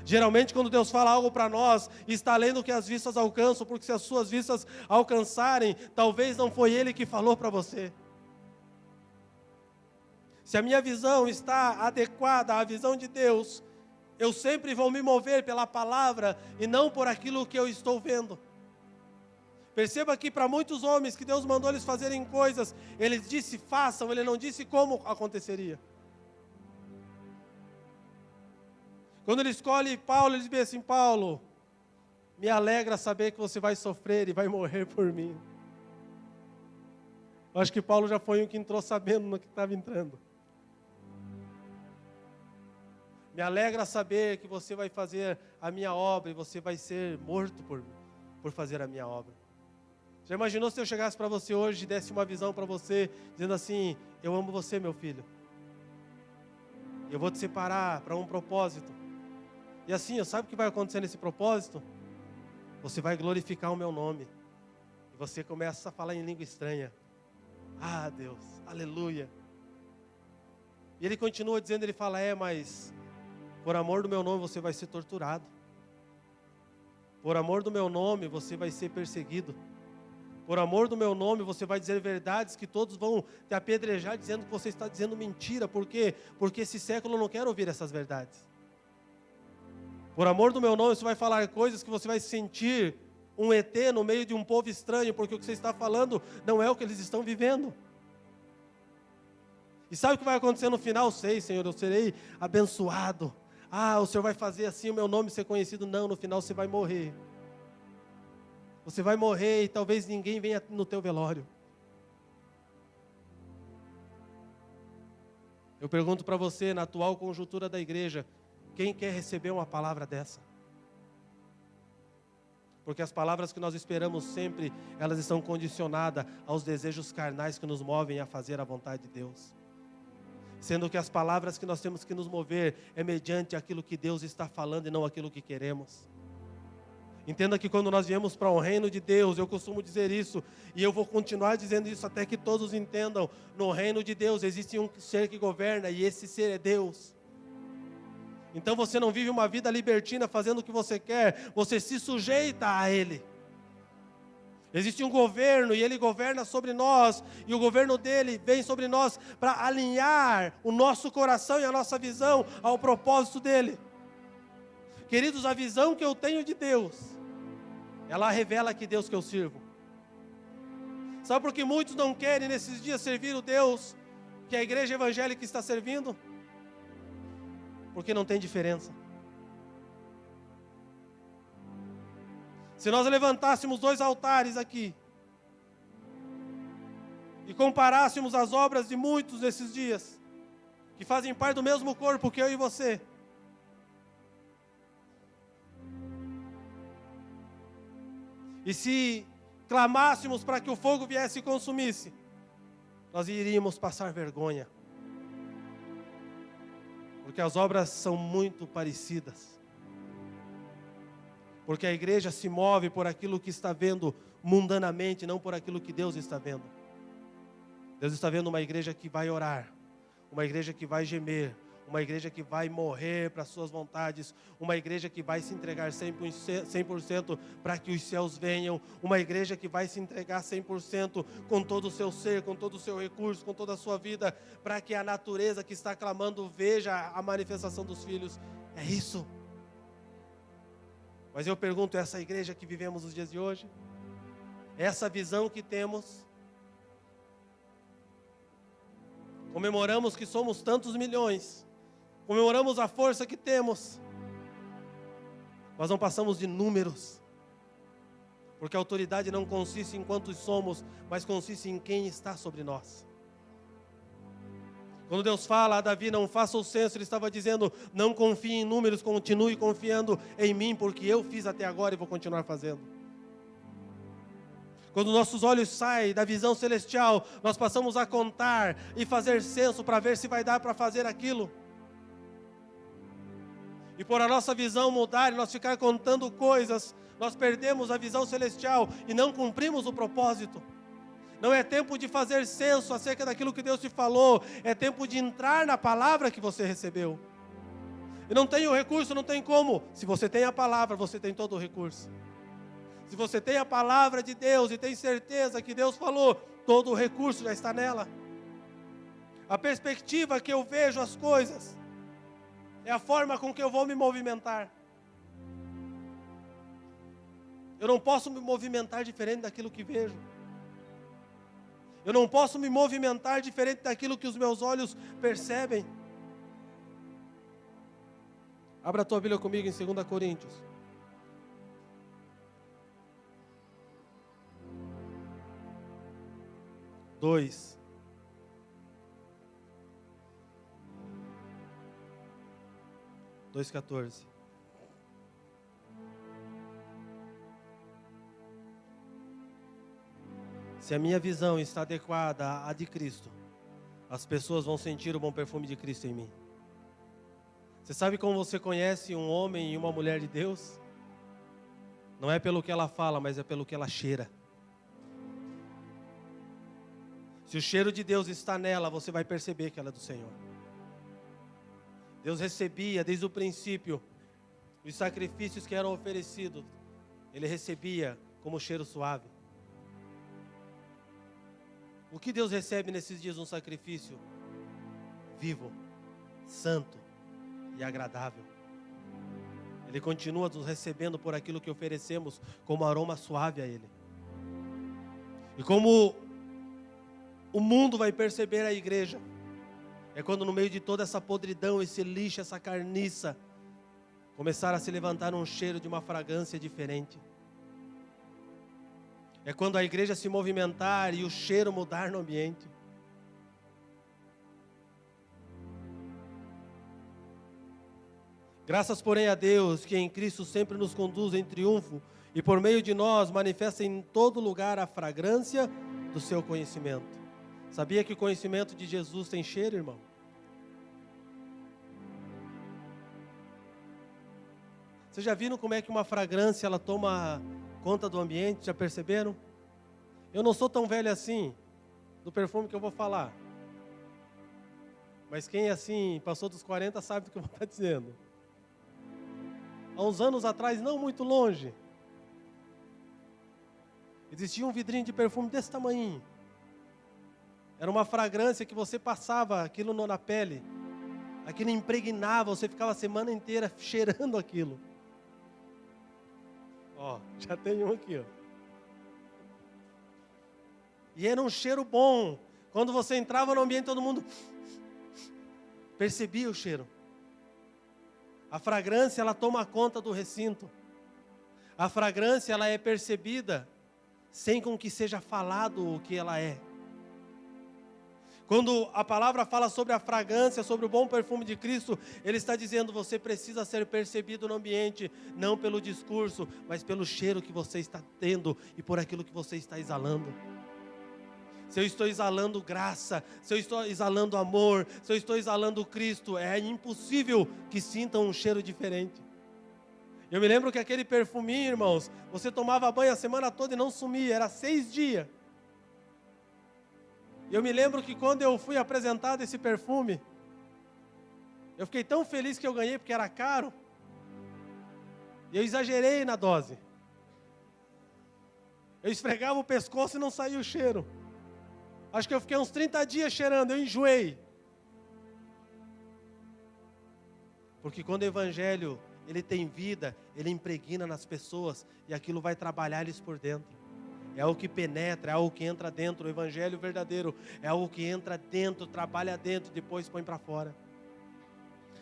Geralmente quando Deus fala algo para nós, está além do que as vistas alcançam, porque se as suas vistas alcançarem, talvez não foi Ele que falou para você. Se a minha visão está adequada à visão de Deus, eu sempre vou me mover pela palavra e não por aquilo que eu estou vendo. Perceba que para muitos homens que Deus mandou eles fazerem coisas, Ele disse façam, Ele não disse como aconteceria. Quando Ele escolhe Paulo, Ele diz assim, Paulo, me alegra saber que você vai sofrer e vai morrer por mim. Eu acho que Paulo já foi um que entrou sabendo no que estava entrando. Me alegra saber que você vai fazer a minha obra e você vai ser morto por fazer a minha obra. Já imaginou se eu chegasse para você hoje e desse uma visão para você, dizendo assim, eu amo você, meu filho. Eu vou te separar para um propósito. E assim, sabe o que vai acontecer nesse propósito? Você vai glorificar o meu nome. E você começa a falar em língua estranha. Deus, aleluia. E Ele continua dizendo, Ele fala, mas por amor do meu nome você vai ser torturado. Por amor do meu nome você vai ser perseguido. Por amor do meu nome você vai dizer verdades que todos vão te apedrejar dizendo que você está dizendo mentira. Por quê? Porque esse século não quer ouvir essas verdades. Por amor do meu nome, você vai falar coisas que você vai sentir um ET no meio de um povo estranho, porque o que você está falando não é o que eles estão vivendo. E sabe o que vai acontecer no final? Sei, Senhor, eu serei abençoado. Ah, o Senhor vai fazer assim o meu nome ser conhecido. Não, no final você vai morrer. Você vai morrer e talvez ninguém venha no teu velório. Eu pergunto para você, na atual conjuntura da igreja, quem quer receber uma palavra dessa? Porque as palavras que nós esperamos sempre, elas estão condicionadas aos desejos carnais que nos movem a fazer a vontade de Deus. Sendo que as palavras que nós temos que nos mover é mediante aquilo que Deus está falando e não aquilo que queremos. Entenda que quando nós viemos para o reino de Deus, eu costumo dizer isso, e eu vou continuar dizendo isso até que todos entendam, no reino de Deus existe um ser que governa, e esse ser é Deus. Então você não vive uma vida libertina fazendo o que você quer, você se sujeita a Ele. Existe um governo e Ele governa sobre nós, e o governo dele vem sobre nós para alinhar o nosso coração e a nossa visão ao propósito dele. Queridos, a visão que eu tenho de Deus, ela revela que Deus que eu sirvo. Sabe por que muitos não querem nesses dias servir o Deus que a igreja evangélica está servindo? Porque não tem diferença. Se nós levantássemos 2 altares aqui e comparássemos as obras de muitos nesses dias, que fazem parte do mesmo corpo que eu e você, e se clamássemos para que o fogo viesse e consumisse, nós iríamos passar vergonha. Porque as obras são muito parecidas. Porque a igreja se move por aquilo que está vendo mundanamente, não por aquilo que Deus está vendo. Deus está vendo uma igreja que vai orar, uma igreja que vai gemer, uma igreja que vai morrer para as suas vontades, uma igreja que vai se entregar 100% para que os céus venham, uma igreja que vai se entregar 100% com todo o seu ser, com todo o seu recurso, com toda a sua vida, para que a natureza que está clamando veja a manifestação dos filhos. É isso. Mas eu pergunto, essa igreja que vivemos os dias de hoje, essa visão que temos, comemoramos que somos tantos milhões, comemoramos a força que temos, mas não passamos de números, porque a autoridade não consiste em quantos somos, mas consiste em quem está sobre nós. Quando Deus fala a Davi, não faça o censo, Ele estava dizendo, não confie em números, continue confiando em mim, porque eu fiz até agora e vou continuar fazendo. Quando nossos olhos saem da visão celestial, nós passamos a contar e fazer censo para ver se vai dar para fazer aquilo. E por a nossa visão mudar e nós ficar contando coisas, nós perdemos a visão celestial e não cumprimos o propósito. Não é tempo de fazer censo acerca daquilo que Deus te falou, é tempo de entrar na palavra que você recebeu. E não tem o recurso, não tem como. Se você tem a palavra, você tem todo o recurso. Se você tem a palavra de Deus e tem certeza que Deus falou, todo o recurso já está nela. A perspectiva que eu vejo as coisas é a forma com que eu vou me movimentar. Eu não posso me movimentar diferente daquilo que vejo. Eu não posso me movimentar diferente daquilo que os meus olhos percebem. Abra a tua Bíblia comigo em 2 Coríntios. Dois. Dois 14. Se a minha visão está adequada à de Cristo, as pessoas vão sentir o bom perfume de Cristo em mim. Você sabe como você conhece um homem e uma mulher de Deus? Não é pelo que ela fala, mas é pelo que ela cheira. Se o cheiro de Deus está nela, você vai perceber que ela é do Senhor. Deus recebia desde o princípio os sacrifícios que eram oferecidos. Ele recebia como cheiro suave. O que Deus recebe nesses dias? Um sacrifício vivo, santo e agradável. Ele continua nos recebendo por aquilo que oferecemos como aroma suave a Ele. E como o mundo vai perceber a igreja, é quando no meio de toda essa podridão, esse lixo, essa carniça, começar a se levantar um cheiro de uma fragrância diferente. É quando a igreja se movimentar e o cheiro mudar no ambiente. Graças, porém, a Deus, que em Cristo sempre nos conduz em triunfo e por meio de nós manifesta em todo lugar a fragrância do seu conhecimento. Sabia que o conhecimento de Jesus tem cheiro, irmão? Vocês já viram como é que uma fragrância ela toma conta do ambiente? Já perceberam? Eu não sou tão velho assim, do perfume que eu vou falar. Mas quem assim, passou dos 40 sabe do que eu vou estar dizendo. Há uns anos atrás, não muito longe, existia um vidrinho de perfume desse tamanho. Era uma fragrância que você passava aquilo na pele. Aquilo impregnava, você ficava a semana inteira cheirando aquilo. Ó, já tem um aqui, ó. E era um cheiro bom. Quando você entrava no ambiente, todo mundo percebia o cheiro. A fragrância, ela toma conta do recinto. A fragrância, ela é percebida sem com que seja falado o que ela é. Quando a palavra fala sobre a fragrância, sobre o bom perfume de Cristo, Ele está dizendo, você precisa ser percebido no ambiente, não pelo discurso, mas pelo cheiro que você está tendo e por aquilo que você está exalando. Se eu estou exalando graça, se eu estou exalando amor, se eu estou exalando Cristo, é impossível que sintam um cheiro diferente. Eu me lembro que aquele perfuminho, irmãos, você tomava banho a semana toda e não sumia, era 6 dias. Eu me lembro que quando eu fui apresentado esse perfume, eu fiquei tão feliz que eu ganhei porque era caro. E eu exagerei na dose. Eu esfregava o pescoço e não saía o cheiro. Acho que eu fiquei uns 30 dias cheirando, eu enjoei. Porque quando o evangelho, ele tem vida, ele impregna nas pessoas e aquilo vai trabalhar eles por dentro. É algo que penetra, é algo que entra dentro. O evangelho verdadeiro é algo que entra dentro, trabalha dentro, depois põe para fora.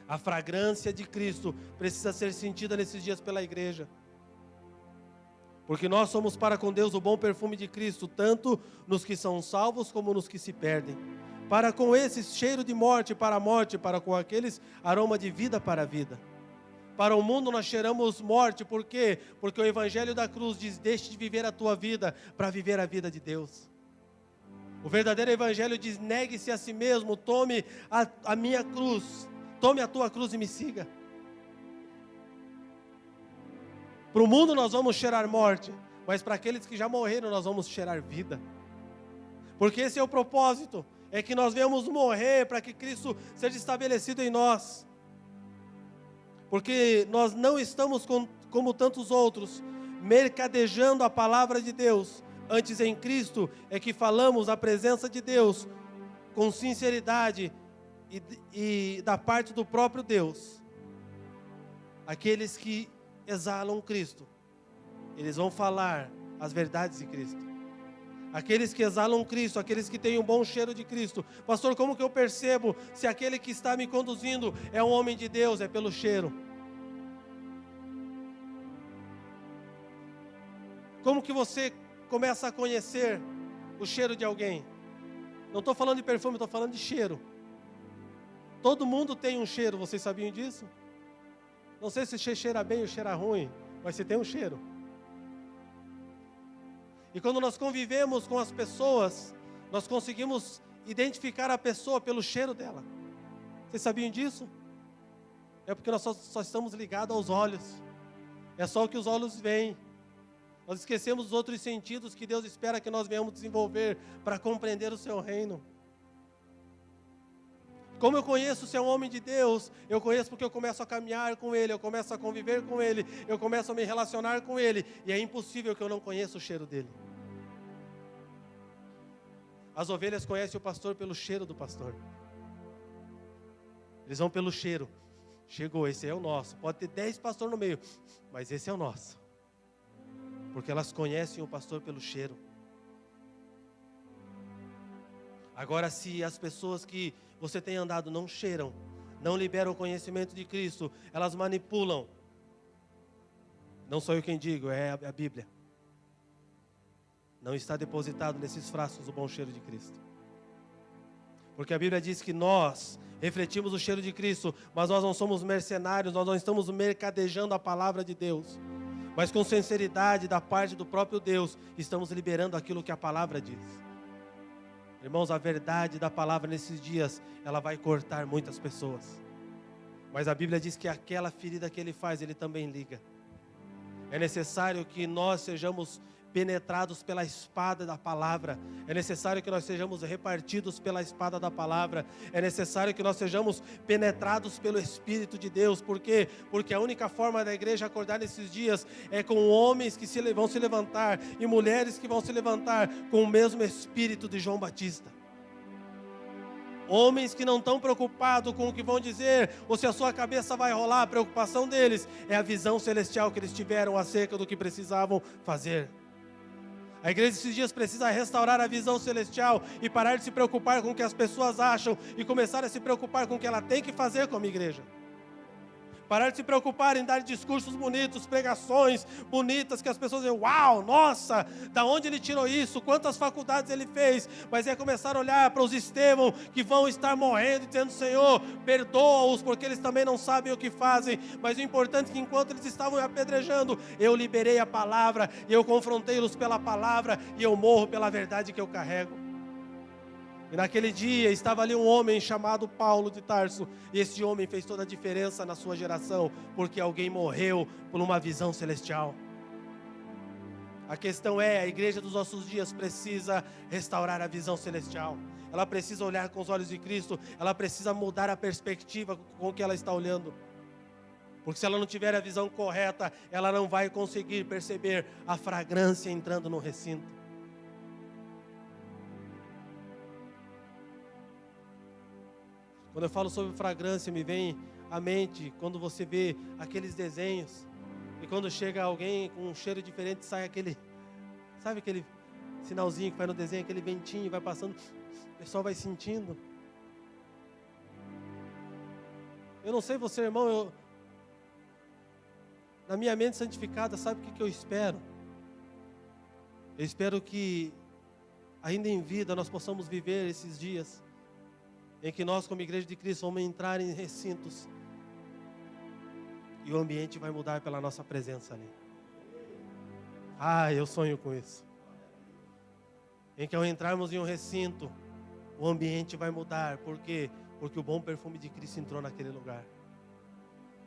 A fragrância de Cristo precisa ser sentida nesses dias pela igreja. Porque nós somos para com Deus o bom perfume de Cristo, tanto nos que são salvos como nos que se perdem. Para com esses cheiro de morte para a morte, para com aqueles aroma de vida para a vida. Para o mundo nós cheiramos morte, por quê? Porque o evangelho da cruz diz, deixe de viver a tua vida para viver a vida de Deus. O verdadeiro evangelho diz, negue-se a si mesmo, tome a minha cruz, tome a tua cruz e me siga. Para o mundo nós vamos cheirar morte, mas para aqueles que já morreram nós vamos cheirar vida. Porque esse é o propósito, é que nós venhamos morrer para que Cristo seja estabelecido em nós. Porque nós não estamos como tantos outros, mercadejando a palavra de Deus. Antes em Cristo é que falamos a presença de Deus com sinceridade e da parte do próprio Deus. Aqueles que exalam Cristo, eles vão falar as verdades de Cristo. Aqueles que exalam Cristo, aqueles que têm um bom cheiro de Cristo. Pastor, como que eu percebo se aquele que está me conduzindo é um homem de Deus? É pelo cheiro. Como que você começa a conhecer o cheiro de alguém? Não estou falando de perfume, estou falando de cheiro. Todo mundo tem um cheiro, vocês sabiam disso? Não sei se você cheira bem ou cheira ruim, mas você tem um cheiro. E quando nós convivemos com as pessoas, nós conseguimos identificar a pessoa pelo cheiro dela. Vocês sabiam disso? É porque nós só estamos ligados aos olhos. É só o que os olhos veem. Nós esquecemos os outros sentidos que Deus espera que nós venhamos desenvolver para compreender o seu reino. Como eu conheço se é um homem de Deus? Eu conheço porque eu começo a caminhar com Ele, eu começo a conviver com Ele, eu começo a me relacionar com Ele, e é impossível que eu não conheça o cheiro dele. As ovelhas conhecem o pastor pelo cheiro do pastor. Eles vão pelo cheiro. chegou, esse é o nosso. Pode ter 10 pastores no meio, mas esse é o nosso. Porque elas conhecem o pastor pelo cheiro. Agora, se as pessoas que você tem andado não cheiram, não liberam o conhecimento de Cristo, elas manipulam. Não sou eu quem digo, é a Bíblia. Não está depositado nesses frascos o bom cheiro de Cristo. Porque a Bíblia diz que nós refletimos o cheiro de Cristo, mas nós não somos mercenários, nós não estamos mercadejando a palavra de Deus. Mas com sinceridade da parte do próprio Deus, estamos liberando aquilo que a palavra diz. Irmãos, a verdade da palavra nesses dias, ela vai cortar muitas pessoas. Mas a Bíblia diz que aquela ferida que Ele faz, Ele também liga. É necessário que nós sejamos penetrados pela espada da palavra. É necessário que nós sejamos repartidos pela espada da palavra. É necessário que nós sejamos penetrados pelo Espírito de Deus. Por quê? Porque a única forma da igreja acordar nesses dias é com homens que vão se levantar e mulheres que vão se levantar com o mesmo espírito de João Batista. Homens que não estão preocupados com o que vão dizer ou se a sua cabeça vai rolar. A preocupação deles é a visão celestial que eles tiveram acerca do que precisavam fazer. A igreja esses dias precisa restaurar a visão celestial e parar de se preocupar com o que as pessoas acham e começar a se preocupar com o que ela tem que fazer como igreja. Parar de se preocupar em dar discursos bonitos, pregações bonitas, que as pessoas dizem, uau, nossa, da onde ele tirou isso, quantas faculdades ele fez, mas é começar a olhar para os Estevão que vão estar morrendo e dizendo, Senhor, perdoa-os, porque eles também não sabem o que fazem, mas o importante é que enquanto eles estavam apedrejando, eu liberei a palavra, e eu confrontei-los pela palavra, e eu morro pela verdade que eu carrego. E naquele dia estava ali um homem chamado Paulo de Tarso. E esse homem fez toda a diferença na sua geração, porque alguém morreu por uma visão celestial. A questão é, a igreja dos nossos dias precisa restaurar a visão celestial. Ela precisa olhar com os olhos de Cristo. Ela precisa mudar a perspectiva com que ela está olhando. Porque se ela não tiver a visão correta, ela não vai conseguir perceber a fragrância entrando no recinto. Quando eu falo sobre fragrância, me vem à mente quando você vê aqueles desenhos e quando chega alguém com um cheiro diferente, sai aquele, sabe aquele sinalzinho que vai no desenho, aquele ventinho, vai passando, o pessoal vai sentindo. Eu não sei você, irmão, na minha mente santificada, sabe o que eu espero? Eu espero que ainda em vida nós possamos viver esses dias em que nós, como igreja de Cristo, vamos entrar em recintos e o ambiente vai mudar pela nossa presença ali. Eu sonho com isso. Em que ao entrarmos em um recinto, o ambiente vai mudar. Por quê? Porque o bom perfume de Cristo entrou naquele lugar.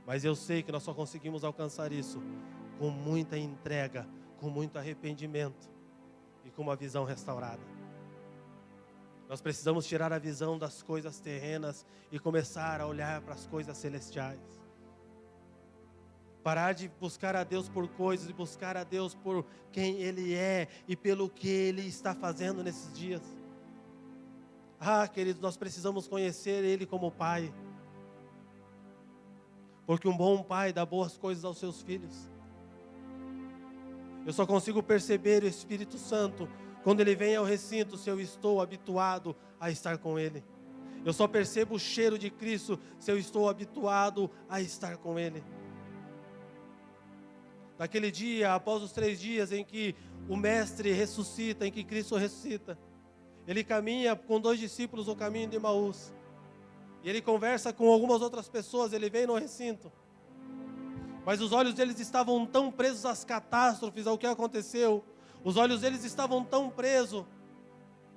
Mas eu sei que nós só conseguimos alcançar isso com muita entrega, com muito arrependimento e com uma visão restaurada. Nós precisamos tirar a visão das coisas terrenas e começar a olhar para as coisas celestiais. Parar de buscar a Deus por coisas e buscar a Deus por quem Ele é e pelo que Ele está fazendo nesses dias. Queridos, nós precisamos conhecer Ele como Pai. Porque um bom pai dá boas coisas aos seus filhos. Eu só consigo perceber o Espírito Santo quando Ele vem ao recinto, se eu estou habituado a estar com Ele. Eu só percebo o cheiro de Cristo se eu estou habituado a estar com Ele. Naquele dia, após os 3 dias em que o Mestre ressuscita, em que Cristo ressuscita, Ele caminha com 2 discípulos no caminho de Emaús. E Ele conversa com algumas outras pessoas, Ele vem no recinto. Mas os olhos deles estavam tão presos às catástrofes, ao que aconteceu. Os olhos deles estavam tão presos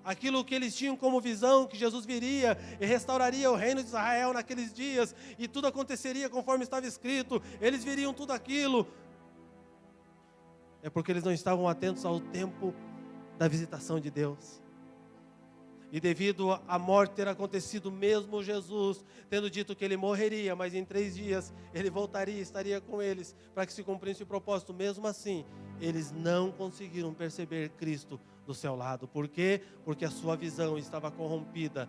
àquilo que eles tinham como visão, que Jesus viria e restauraria o reino de Israel naqueles dias, e tudo aconteceria conforme estava escrito, eles viriam tudo aquilo. É porque eles não estavam atentos ao tempo da visitação de Deus. E devido à morte ter acontecido, mesmo Jesus tendo dito que Ele morreria, mas em 3 dias Ele voltaria e estaria com eles, para que se cumprisse o propósito, mesmo assim, eles não conseguiram perceber Cristo do seu lado. Por quê? Porque a sua visão estava corrompida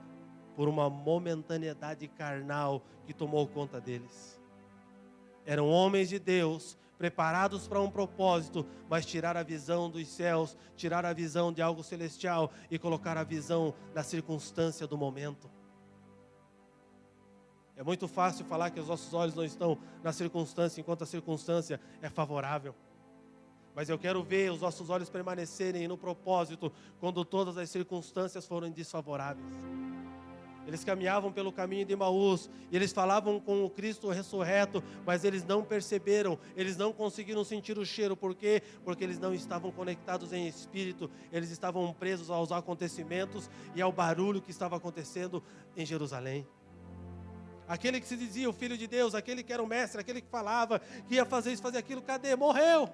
por uma momentaneidade carnal que tomou conta deles. Eram homens de Deus, preparados para um propósito, mas tiraram a visão dos céus, tiraram a visão de algo celestial e colocaram a visão da circunstância do momento. É muito fácil falar que os nossos olhos não estão na circunstância, enquanto a circunstância é favorável. Mas eu quero ver os nossos olhos permanecerem no propósito quando todas as circunstâncias forem desfavoráveis. Eles caminhavam pelo caminho de Emaús e eles falavam com o Cristo ressurreto, mas eles não perceberam, eles não conseguiram sentir o cheiro. Por quê? Porque eles não estavam conectados em espírito, eles estavam presos aos acontecimentos e ao barulho que estava acontecendo em Jerusalém. Aquele que se dizia o Filho de Deus, aquele que era o mestre, aquele que falava que ia fazer isso, fazer aquilo, cadê? Morreu.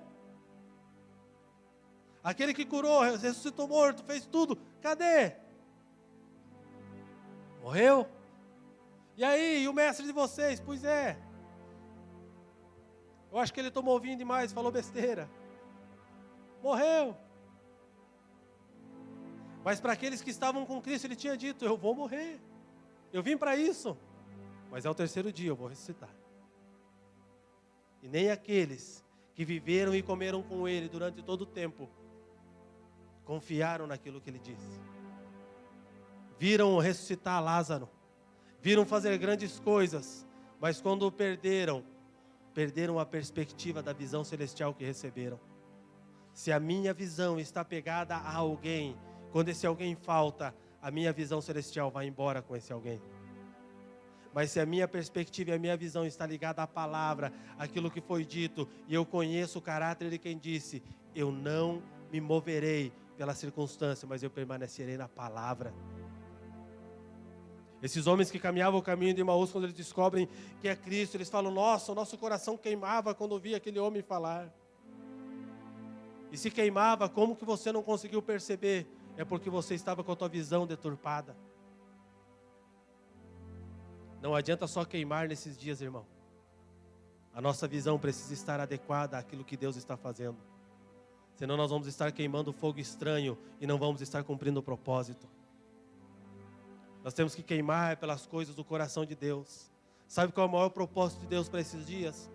Aquele que curou, ressuscitou morto, fez tudo, cadê? Morreu? E aí, e o mestre de vocês? Pois é. Eu acho que ele tomou vinho demais, falou besteira. Morreu. Mas para aqueles que estavam com Cristo, ele tinha dito, eu vou morrer. Eu vim para isso. Mas ao terceiro dia eu vou ressuscitar. E nem aqueles que viveram e comeram com ele durante todo o tempo, confiaram naquilo que ele disse. Viram ressuscitar Lázaro, viram fazer grandes coisas, mas quando perderam a perspectiva da visão celestial que receberam. Se a minha visão está pegada a alguém, quando esse alguém falta, a minha visão celestial vai embora com esse alguém. Mas se a minha perspectiva e a minha visão está ligada à palavra, aquilo que foi dito, e eu conheço o caráter de quem disse, eu não me moverei pela circunstância, mas eu permanecerei na palavra. Esses homens que caminhavam o caminho de Emaús, quando eles descobrem que é Cristo, eles falam, nossa, o nosso coração queimava quando ouvia aquele homem falar. E se queimava, como que você não conseguiu perceber? É porque você estava com a tua visão deturpada. Não adianta só queimar nesses dias, irmão. A nossa visão precisa estar adequada àquilo que Deus está fazendo. Senão nós vamos estar queimando fogo estranho e não vamos estar cumprindo o propósito. Nós temos que queimar pelas coisas do coração de Deus. Sabe qual é o maior propósito de Deus para esses dias?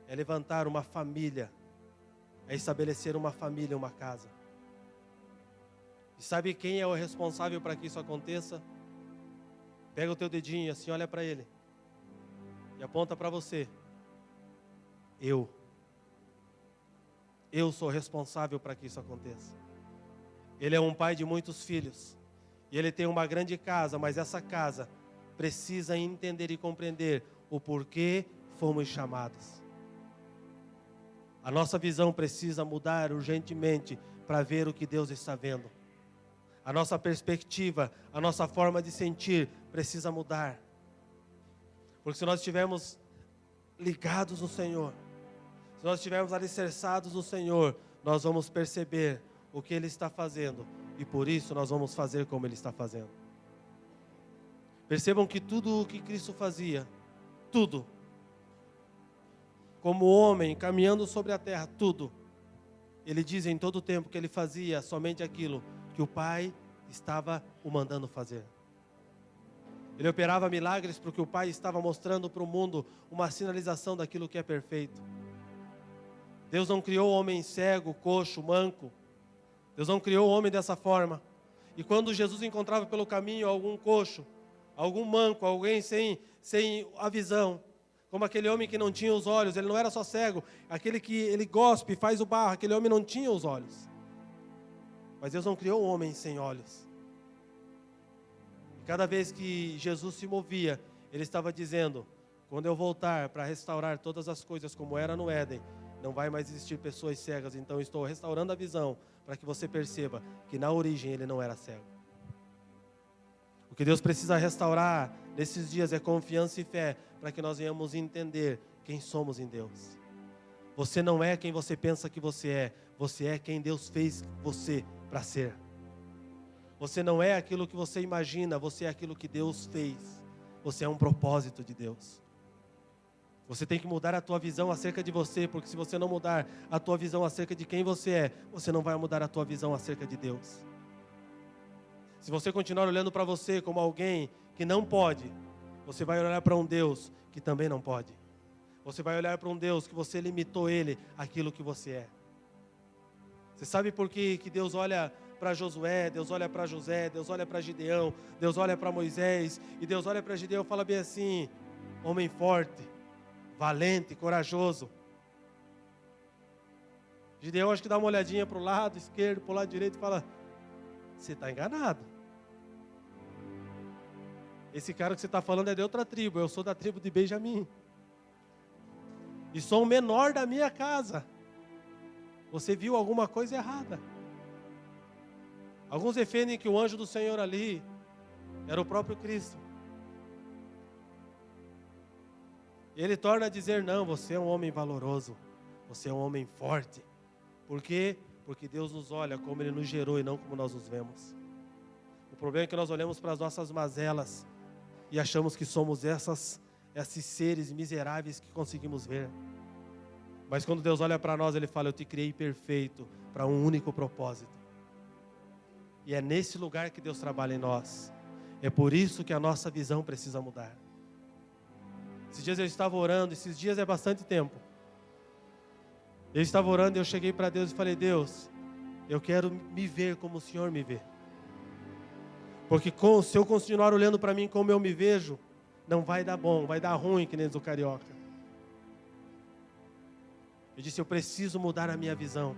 É levantar uma família. É estabelecer uma família, uma casa. E sabe quem é o responsável para que isso aconteça? Pega o teu dedinho assim, olha para ele. E aponta para você. Eu sou responsável para que isso aconteça. Ele é um pai de muitos filhos. E ele tem uma grande casa, mas essa casa precisa entender e compreender o porquê fomos chamados. A nossa visão precisa mudar urgentemente para ver o que Deus está vendo. A nossa perspectiva, a nossa forma de sentir precisa mudar. Porque se nós estivermos ligados no Senhor, se nós estivermos alicerçados no Senhor, nós vamos perceber o que Ele está fazendo. E por isso nós vamos fazer como Ele está fazendo. Percebam que tudo o que Cristo fazia, tudo, como homem caminhando sobre a terra, tudo, Ele diz em todo o tempo que Ele fazia somente aquilo que o Pai estava o mandando fazer. Ele operava milagres porque o Pai estava mostrando para o mundo uma sinalização daquilo que é perfeito. Deus não criou o homem cego, coxo, manco. Deus não criou o homem dessa forma. E quando Jesus encontrava pelo caminho algum coxo, algum manco, alguém sem a visão, como aquele homem que não tinha os olhos, ele não era só cego, aquele que ele gospe, faz o barro, aquele homem não tinha os olhos. Mas Deus não criou um homem sem olhos. E cada vez que Jesus se movia, Ele estava dizendo, quando eu voltar para restaurar todas as coisas como era no Éden, não vai mais existir pessoas cegas, então estou restaurando a visão para que você perceba que na origem ele não era cego. O que Deus precisa restaurar nesses dias é confiança e fé para que nós venhamos entender quem somos em Deus. Você não é quem você pensa que você é quem Deus fez você para ser. Você não é aquilo que você imagina, você é aquilo que Deus fez. Você é um propósito de Deus. Você tem que mudar a tua visão acerca de você, porque se você não mudar a tua visão acerca de quem você é, você não vai mudar a tua visão acerca de Deus. Se você continuar olhando para você como alguém que não pode, você vai olhar para um Deus que também não pode. Você vai olhar para um Deus que você limitou Ele àquilo que você é. Você sabe por que Deus olha para Josué, Deus olha para José, Deus olha para Gideão, Deus olha para Moisés, e Deus olha para Gideão e fala bem assim: homem forte, valente, corajoso. Gideão acho que dá uma olhadinha para o lado esquerdo, para o lado direito e fala: você está enganado. Esse cara que você está falando é de outra tribo, eu sou da tribo de Benjamim. E sou o menor da minha casa. Você viu alguma coisa errada. Alguns defendem que o anjo do Senhor ali era o próprio Cristo. E ele torna a dizer: não, você é um homem valoroso, você é um homem forte. Por quê? Porque Deus nos olha como Ele nos gerou e não como nós nos vemos. O problema é que nós olhamos para as nossas mazelas e achamos que somos esses seres miseráveis que conseguimos ver. Mas quando Deus olha para nós, Ele fala: eu te criei perfeito para um único propósito. E é nesse lugar que Deus trabalha em nós. É por isso que a nossa visão precisa mudar. Esses dias eu estava orando, esses dias é bastante tempo. Eu estava orando e eu cheguei para Deus e falei: Deus, eu quero me ver como o Senhor me vê. Porque se eu continuar olhando para mim como eu me vejo, não vai dar bom, vai dar ruim, que nem diz o carioca. Eu disse: eu preciso mudar a minha visão.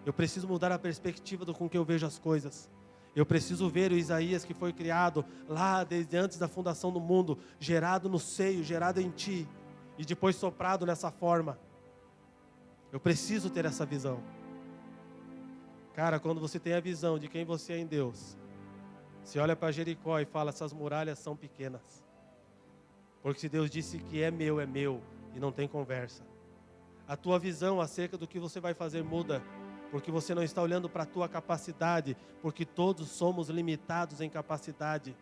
Eu preciso mudar a perspectiva com que eu vejo as coisas. Eu preciso ver o Isaías que foi criado lá desde antes da fundação do mundo, gerado no seio, gerado em ti, e depois soprado nessa forma. Eu preciso ter essa visão. Cara, quando você tem a visão de quem você é em Deus, você olha para Jericó e fala: essas muralhas são pequenas. Porque se Deus disse que é meu e não tem conversa. A tua visão acerca do que você vai fazer muda, porque você não está olhando para a tua capacidade, porque todos somos limitados em capacidade,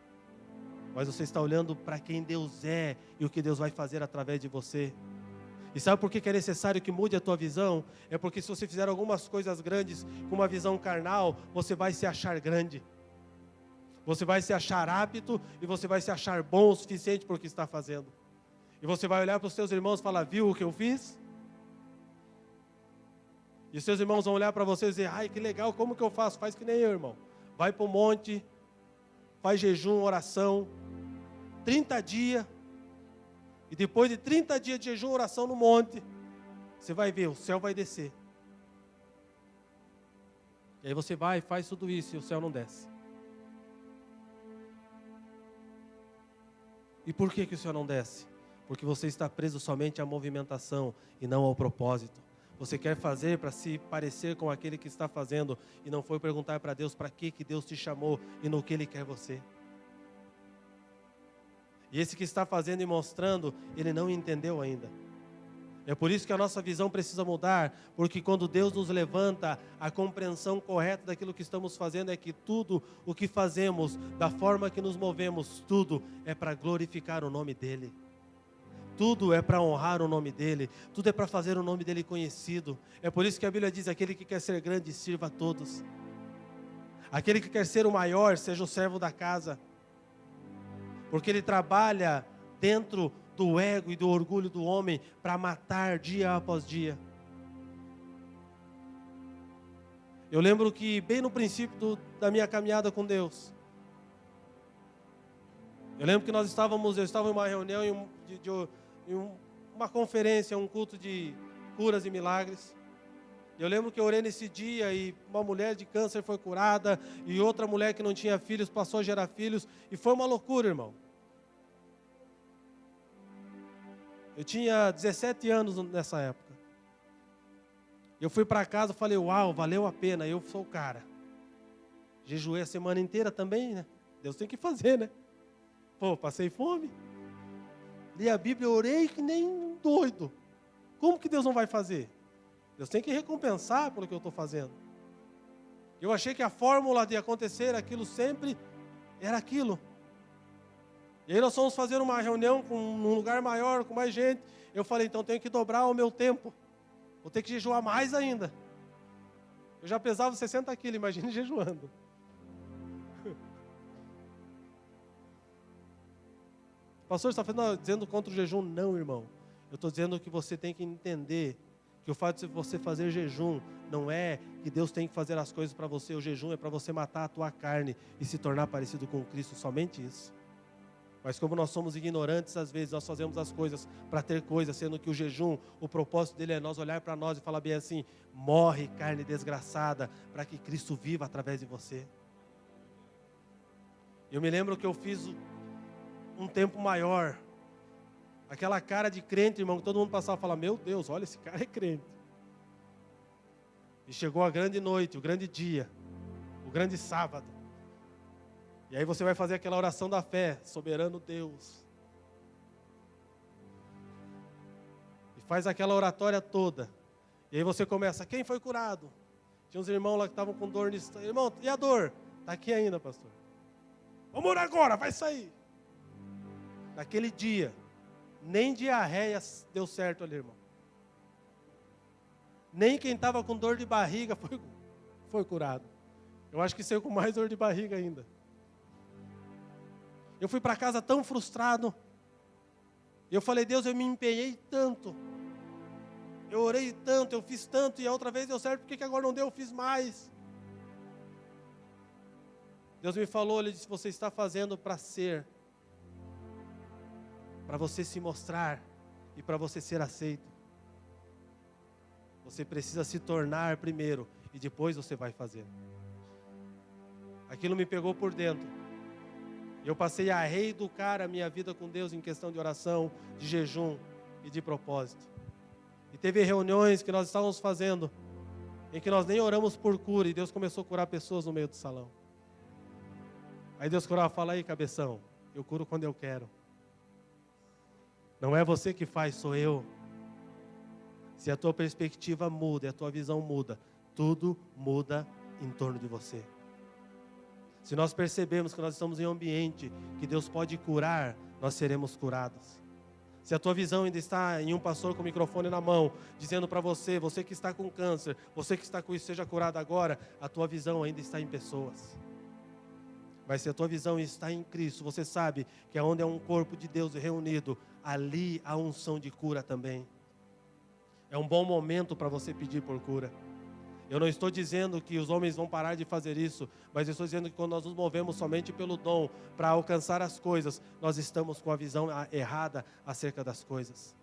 mas você está olhando para quem Deus é e o que Deus vai fazer através de você. E sabe por que é necessário que mude a tua visão? É porque se você fizer algumas coisas grandes com uma visão carnal, você vai se achar grande, você vai se achar apto e você vai se achar bom o suficiente por o que está fazendo. E você vai olhar para os seus irmãos e falar: viu o que eu fiz? E os seus irmãos vão olhar para você e dizer: ai, que legal, como que eu faço? Faz que nem eu, irmão. Vai para o monte, faz jejum, oração, 30 dias. E depois de 30 dias de jejum, oração no monte, você vai ver, o céu vai descer. E aí você vai e faz tudo isso e o céu não desce. E por que o céu não desce? Porque você está preso somente à movimentação e não ao propósito. Você quer fazer para se parecer com aquele que está fazendo e não foi perguntar para Deus para que Deus te chamou e no que Ele quer você. E esse que está fazendo e mostrando, ele não entendeu ainda. É por isso que a nossa visão precisa mudar, porque quando Deus nos levanta, a compreensão correta daquilo que estamos fazendo é que tudo o que fazemos, da forma que nos movemos, tudo é para glorificar o nome dEle. Tudo é para honrar o nome dEle, tudo é para fazer o nome dEle conhecido. É por isso que a Bíblia diz: aquele que quer ser grande, sirva a todos. Aquele que quer ser o maior, seja o servo da casa. Porque ele trabalha dentro do ego e do orgulho do homem para matar dia após dia. Eu lembro que bem no princípio da minha caminhada com Deus, eu lembro que eu estava em uma reunião, em uma conferência, um culto de curas e milagres. Eu lembro que eu orei nesse dia e uma mulher de câncer foi curada, e outra mulher que não tinha filhos passou a gerar filhos, e foi uma loucura, irmão. Eu tinha 17 anos nessa época. Eu fui para casa e falei: uau, valeu a pena, eu sou o cara. Jejuei a semana inteira também, né? Deus tem que fazer, né? Pô, passei fome. Li a Bíblia, orei que nem um doido. Como que Deus não vai fazer? Deus tem que recompensar pelo que eu estou fazendo. Eu achei que a fórmula de acontecer aquilo sempre era aquilo. E aí nós fomos fazer uma reunião num lugar maior, com mais gente. Eu falei: então tenho que dobrar o meu tempo. Vou ter que jejuar mais ainda. Eu já pesava 60 quilos, imagine jejuando. Pastor, você está dizendo contra o jejum? Não, irmão. Eu Eu estou dizendo que você tem que entender que o fato de você fazer jejum não é que Deus tem que fazer as coisas para você. O jejum é para você matar a tua carne e se tornar parecido com Cristo, somente isso. Mas como nós somos ignorantes, às vezes nós fazemos as coisas para ter coisas, sendo que o jejum, o propósito dele é nós olhar para nós e falar bem assim: morre carne desgraçada, para que Cristo viva através de você. Eu me lembro que eu fiz um tempo maior, aquela cara de crente, irmão, que todo mundo passava e falava: meu Deus, olha, esse cara é crente. E chegou a grande noite, o grande dia, o grande sábado. E aí você vai fazer aquela oração da fé: soberano Deus. E faz aquela oratória toda. E aí você começa: quem foi curado? Tinha uns irmãos lá que estavam com dor no estômago. Irmão, e a dor? Está aqui ainda, pastor. Vamos orar agora, vai sair. Naquele dia, nem diarreia deu certo ali, irmão. Nem quem estava com dor de barriga foi curado. Eu acho que saiu com mais dor de barriga ainda. Eu fui para casa tão frustrado. Eu falei: Deus, eu me empenhei tanto. Eu orei tanto, eu fiz tanto, e a outra vez deu certo, por que agora não deu? Eu fiz mais. Deus me falou, Ele disse: você está fazendo para ser, para você se mostrar e para você ser aceito. Você precisa se tornar primeiro e depois você vai fazer. Aquilo me pegou por dentro. Eu passei a reeducar a minha vida com Deus em questão de oração, de jejum e de propósito. E teve reuniões que nós estávamos fazendo, em que nós nem oramos por cura, e Deus começou a curar pessoas no meio do salão. Aí Deus curava: fala aí, cabeção, eu curo quando eu quero. Não é você que faz, sou eu. Se a tua perspectiva muda, a tua visão muda, tudo muda em torno de você. Se nós percebemos que nós estamos em um ambiente que Deus pode curar, nós seremos curados. Se a tua visão ainda está em um pastor com o microfone na mão, dizendo para você, você que está com câncer, você que está com isso, seja curado agora, a tua visão ainda está em pessoas. Mas se a tua visão está em Cristo, você sabe que onde é um corpo de Deus reunido, ali há unção de cura também. É um bom momento para você pedir por cura. Eu não estou dizendo que os homens vão parar de fazer isso, mas eu estou dizendo que quando nós nos movemos somente pelo dom para alcançar as coisas, nós estamos com a visão errada acerca das coisas.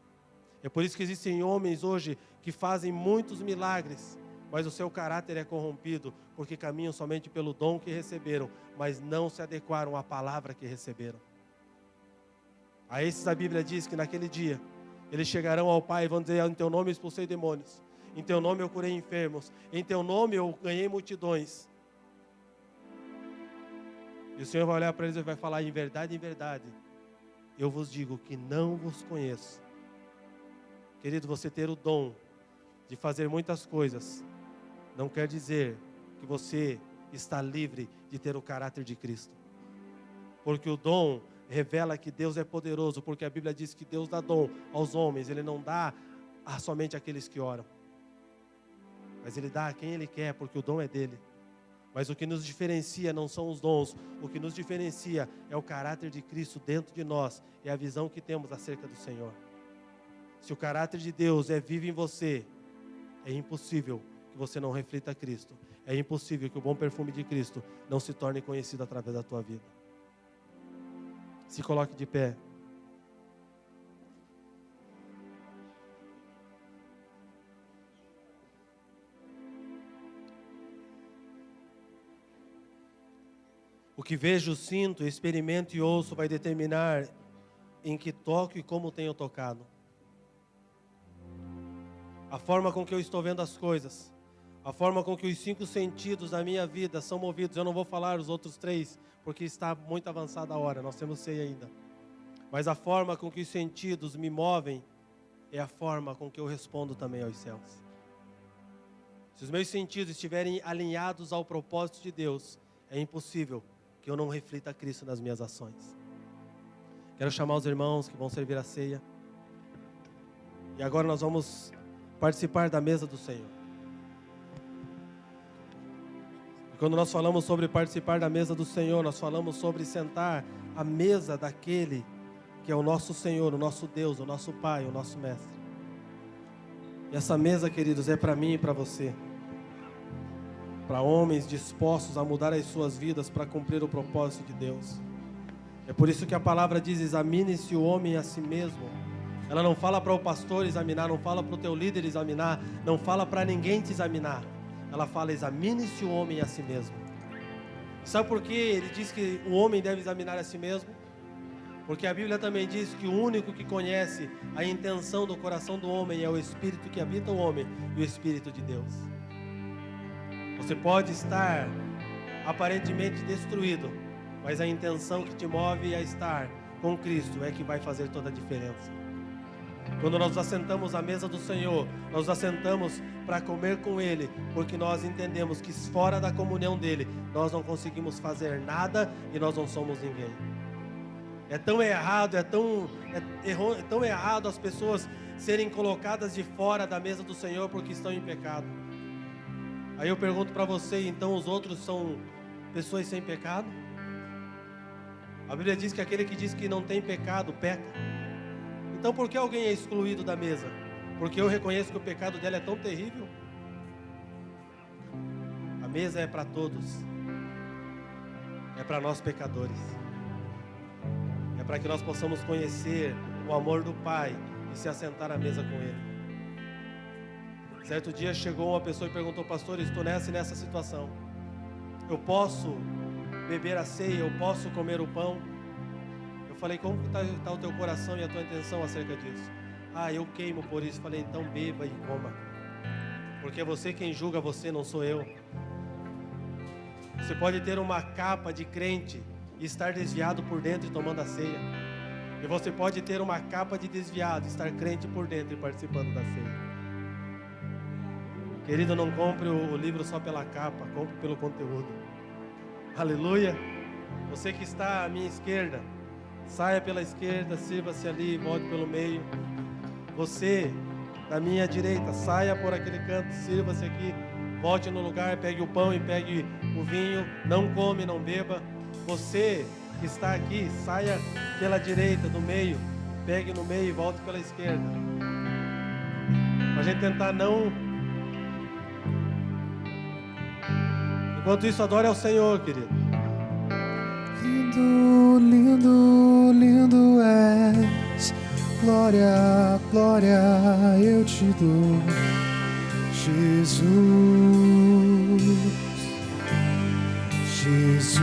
É por isso que existem homens hoje que fazem muitos milagres, mas o seu caráter é corrompido, porque caminham somente pelo dom que receberam, mas não se adequaram à palavra que receberam. A esses a Bíblia diz que naquele dia, eles chegarão ao Pai e vão dizer: em teu nome eu expulsei demônios, em teu nome eu curei enfermos, em teu nome eu ganhei multidões. E o Senhor vai olhar para eles e vai falar: em verdade, eu vos digo que não vos conheço. Querido, você ter o dom de fazer muitas coisas não quer dizer que você está livre de ter o caráter de Cristo. Porque o dom revela que Deus é poderoso, porque a Bíblia diz que Deus dá dom aos homens, Ele não dá somente àqueles que oram, mas Ele dá a quem Ele quer, porque o dom é dele. Mas o que nos diferencia não são os dons, o que nos diferencia é o caráter de Cristo dentro de nós, é a visão que temos acerca do Senhor. Se o caráter de Deus é vivo em você, é impossível que você não reflita Cristo, é impossível que o bom perfume de Cristo não se torne conhecido através da tua vida. Se coloque de pé. O que vejo, sinto, experimento e ouço vai determinar em que toco e como tenho tocado. A forma com que eu estou vendo as coisas, a forma com que os 5 sentidos da minha vida são movidos. Eu não vou falar os outros 3, porque está muito avançada a hora, nós temos ceia ainda. Mas a forma com que os sentidos me movem é a forma com que eu respondo também aos céus. Se os meus sentidos estiverem alinhados ao propósito de Deus, é impossível que eu não reflita Cristo nas minhas ações. Quero chamar os irmãos que vão servir a ceia. E agora nós vamos participar da mesa do Senhor. E quando nós falamos sobre participar da mesa do Senhor, nós falamos sobre sentar à mesa daquele que é o nosso Senhor, o nosso Deus, o nosso Pai, o nosso Mestre. E essa mesa, queridos, é para mim e para você. Para homens dispostos a mudar as suas vidas para cumprir o propósito de Deus. É por isso que a palavra diz: examine-se o homem a si mesmo. Ela não fala para o pastor examinar, não fala para o teu líder examinar, não fala para ninguém te examinar. Ela fala: examine-se o homem a si mesmo. Sabe por que ele diz que o homem deve examinar a si mesmo? Porque a Bíblia também diz que o único que conhece a intenção do coração do homem é o Espírito que habita o homem e o Espírito de Deus. Você pode estar aparentemente destruído, mas a intenção que te move a estar com Cristo é que vai fazer toda a diferença. Quando nós nos assentamos à mesa do Senhor, nós nos assentamos para comer com Ele, porque nós entendemos que fora da comunhão dEle, nós não conseguimos fazer nada e nós não somos ninguém. É tão errado, é tão errado as pessoas serem colocadas de fora da mesa do Senhor porque estão em pecado. Aí eu pergunto para você, então os outros são pessoas sem pecado? A Bíblia diz que aquele que diz que não tem pecado, peca. Então por que alguém é excluído da mesa? Porque eu reconheço que o pecado dela é tão terrível? A mesa é para todos. É para nós pecadores. É para que nós possamos conhecer o amor do Pai e se assentar à mesa com Ele. Certo dia chegou uma pessoa e perguntou: pastor, estou nessa e nessa situação. Eu posso beber a ceia? Eu posso comer o pão? Eu falei: como está o teu coração e a tua intenção acerca disso? Ah, eu queimo por isso. Falei: então beba e coma. Porque é você quem julga você, não sou eu. Você pode ter uma capa de crente e estar desviado por dentro e tomando a ceia. E você pode ter uma capa de desviado e estar crente por dentro e participando da ceia. Querido, não compre o livro só pela capa, compre pelo conteúdo. Aleluia. Você que está à minha esquerda, saia pela esquerda, sirva-se ali, volte pelo meio. Você, da minha direita, saia por aquele canto, sirva-se aqui, volte no lugar, pegue o pão e pegue o vinho, não come, não beba. Você que está aqui, saia pela direita, do meio, pegue no meio e volte pela esquerda. Para a gente tentar não... Enquanto isso, adore ao Senhor, querido. Lindo, lindo, lindo és. Glória, glória eu te dou, Jesus, Jesus.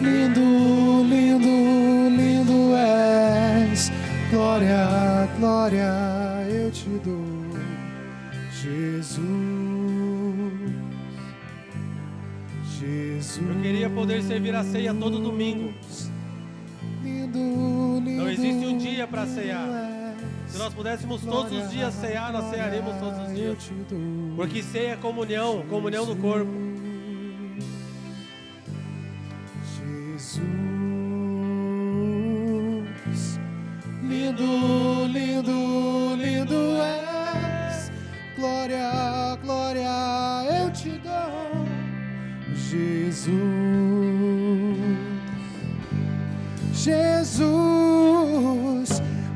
Lindo, lindo, lindo és. Glória, glória eu te dou, Jesus, Jesus. Eu queria poder servir a ceia todo domingo. Não existe um dia para cear. Se nós pudéssemos todos os dias cear, nós cearemos todos os dias. Porque ceia é comunhão, comunhão do corpo. Jesus, lindo, lindo, lindo és. Glória, glória eu te dou, Jesus, Jesus,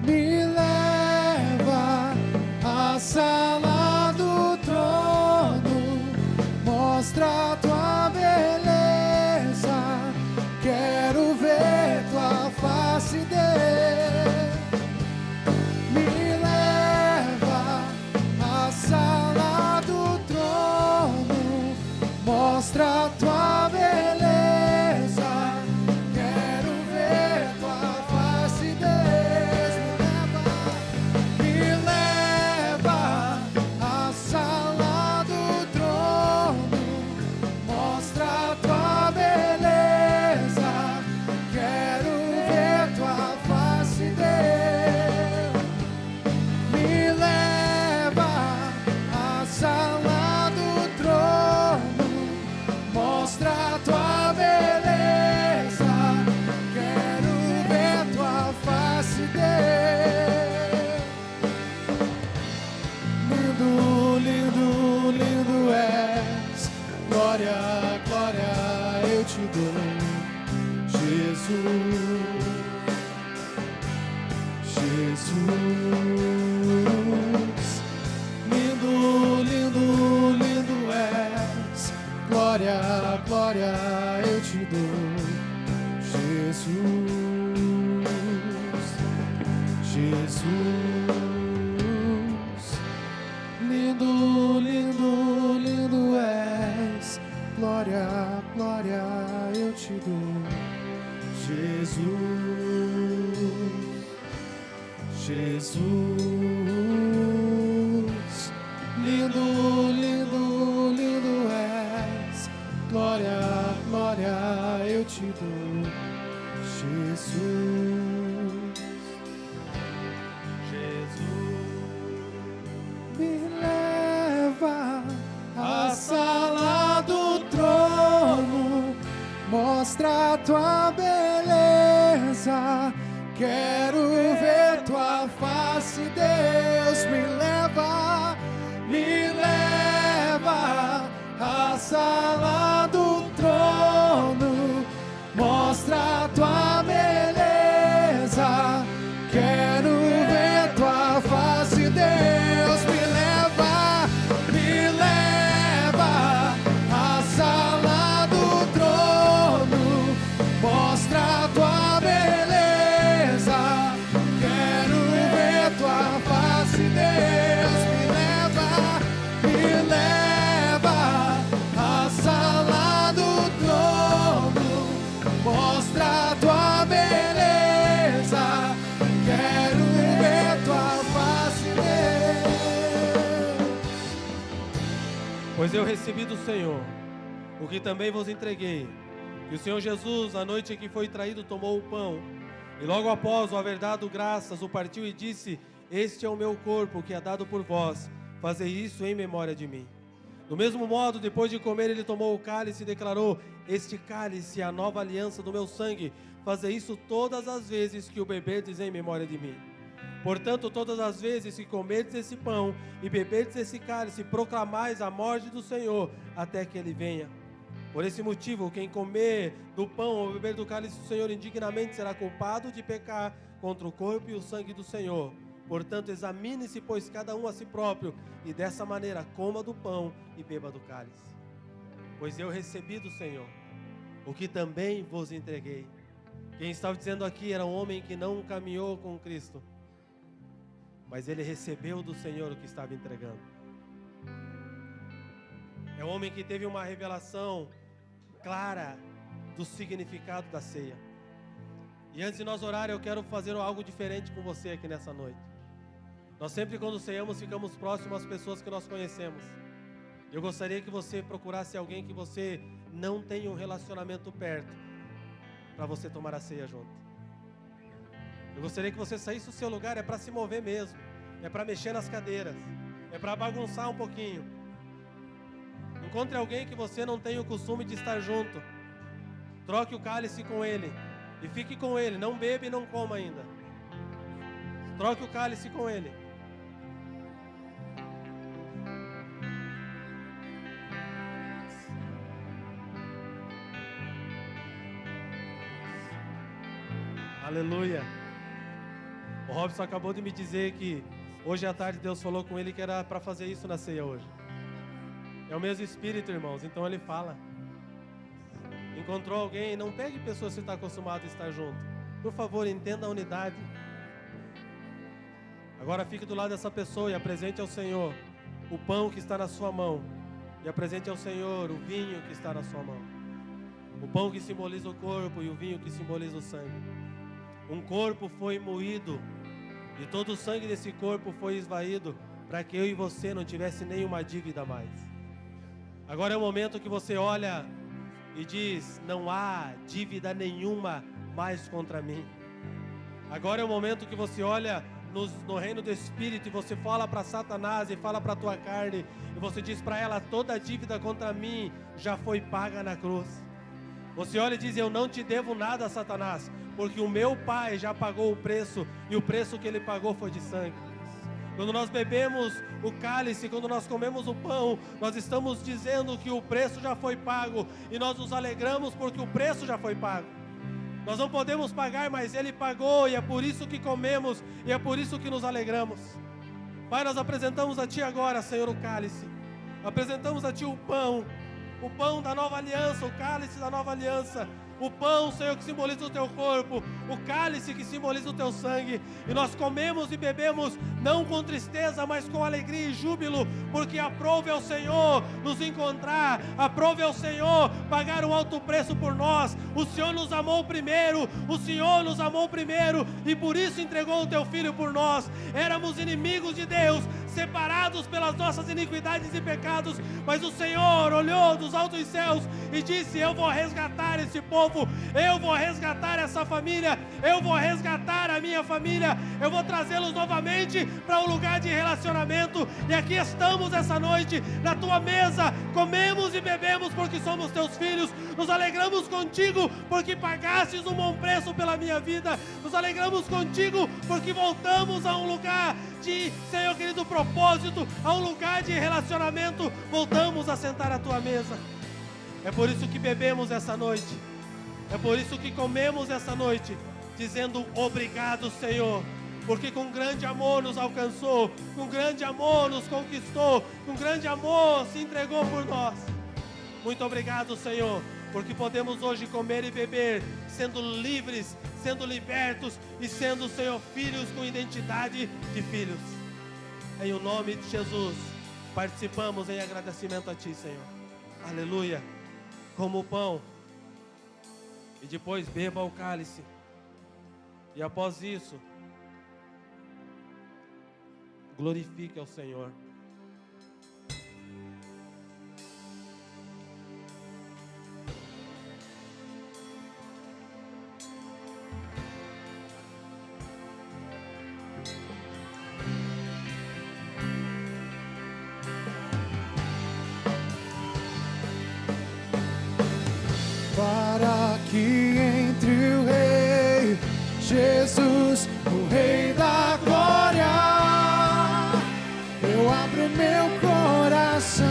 me leva à sala do trono, mostra a tua beleza, quero ver tua face, Deus. Me leva à sala do trono, mostra a tua beleza, quero ver tua face, Deus. lindo, lindo, lindo és. Glória, glória eu te dou, Jesus, Jesus. Lindo, lindo, lindo és. Glória, glória eu te dou, Jesus, Jesus. Lindo, lindo, lindo és. Glória, glória eu te dou, Jesus. Me leva à sala do trono, mostra a tua beleza. Quero ver tua face, Deus. Me leva à sala do trono, mostra a tua beleza. Quero ver tua face, Deus. Me leva à sala do trono, mostra a tua beleza. Quero ver tua face, Deus. Me leva à sala do trono, mostra a tua beleza. Quero ver tua face, Deus. Pois eu recebi do Senhor o que também vos entreguei, que o Senhor Jesus, a noite em que foi traído, tomou o pão, e logo após o haver dado graças, o partiu e disse: este é o meu corpo, que é dado por vós, fazei isso em memória de mim. Do mesmo modo, depois de comer, ele tomou o cálice e declarou: este cálice é a nova aliança do meu sangue, fazei isso todas as vezes que o beberdes em memória de mim. Portanto, todas as vezes que comerdes esse pão e beberdes esse cálice, proclamais a morte do Senhor até que ele venha. Por esse motivo, quem comer do pão ou beber do cálice do Senhor indignamente será culpado de pecar contra o corpo e o sangue do Senhor. Portanto, examine-se, pois, cada um a si próprio, e dessa maneira coma do pão e beba do cálice. Pois eu recebi do Senhor o que também vos entreguei. Quem estava dizendo aqui era um homem que não caminhou com Cristo, mas ele recebeu do Senhor o que estava entregando. É um homem que teve uma revelação clara do significado da ceia. E antes de nós orar, eu quero fazer algo diferente com você aqui nessa noite. Nós sempre, quando ceiamos, ficamos próximos às pessoas que nós conhecemos. Eu gostaria que você procurasse alguém que você não tenha um relacionamento perto, para você tomar a ceia junto. Eu gostaria que você saísse do seu lugar, é para se mover mesmo, é para mexer nas cadeiras, é para bagunçar um pouquinho. Encontre alguém que você não tenha o costume de estar junto, troque o cálice com ele e fique com ele, não beba e não coma ainda. Troque o cálice com ele. Aleluia. O Robson acabou de me dizer que hoje à tarde Deus falou com ele que era para fazer isso na ceia hoje. É o mesmo Espírito, irmãos, então ele fala. Encontrou alguém, não pegue pessoas que você está acostumado a estar junto. Por favor, entenda a unidade. Agora fique do lado dessa pessoa e apresente ao Senhor o pão que está na sua mão. E apresente ao Senhor o vinho que está na sua mão. O pão que simboliza o corpo e o vinho que simboliza o sangue. Um corpo foi moído e todo o sangue desse corpo foi esvaído para que eu e você não tivesse nenhuma dívida mais. Agora é o momento que você olha e diz: não há dívida nenhuma mais contra mim. Agora é o momento que você olha no reino do Espírito e você fala para Satanás e fala para a tua carne e você diz para ela: toda a dívida contra mim já foi paga na cruz. Você olha e diz: eu não te devo nada, Satanás, porque o meu Pai já pagou o preço e o preço que ele pagou foi de sangue. Quando nós bebemos o cálice, quando nós comemos o pão, nós estamos dizendo que o preço já foi pago e nós nos alegramos porque o preço já foi pago. Nós não podemos pagar, mas Ele pagou, e é por isso que comemos, e é por isso que nos alegramos. Pai, nós apresentamos a Ti agora, Senhor, o cálice. Apresentamos a Ti o pão da nova aliança, o cálice da nova aliança. O pão, Senhor, que simboliza o Teu corpo, o cálice que simboliza o Teu sangue. E nós comemos e bebemos, não com tristeza, mas com alegria e júbilo, porque aprove ao Senhor nos encontrar, aprove ao Senhor pagar um alto preço por nós. O Senhor nos amou primeiro, o Senhor nos amou primeiro, e por isso entregou o Teu Filho por nós. Éramos inimigos de Deus, separados pelas nossas iniquidades e pecados, mas o Senhor olhou dos altos céus e disse: eu vou resgatar esse povo, eu vou resgatar essa família, eu vou resgatar a minha família, eu vou trazê-los novamente para um lugar de relacionamento. E aqui estamos essa noite, na Tua mesa, comemos e bebemos porque somos Teus filhos, nos alegramos contigo porque pagastes um bom preço pela minha vida, nos alegramos contigo porque voltamos a um lugar de, Senhor querido, propósito, a um lugar de relacionamento, voltamos a sentar à Tua mesa. É por isso que bebemos essa noite, é por isso que comemos essa noite, dizendo obrigado, Senhor, porque com grande amor nos alcançou, com grande amor nos conquistou, com grande amor se entregou por nós. Muito obrigado, Senhor, porque podemos hoje comer e beber, sendo livres, sendo libertos e sendo, Senhor, filhos com identidade de filhos. Em o nome de Jesus, participamos em agradecimento a Ti, Senhor. Aleluia. Como o pão, e depois beba o cálice, e após isso, glorifique ao Senhor. Para que entre o Rei Jesus, o Rei da glória, eu abro meu coração,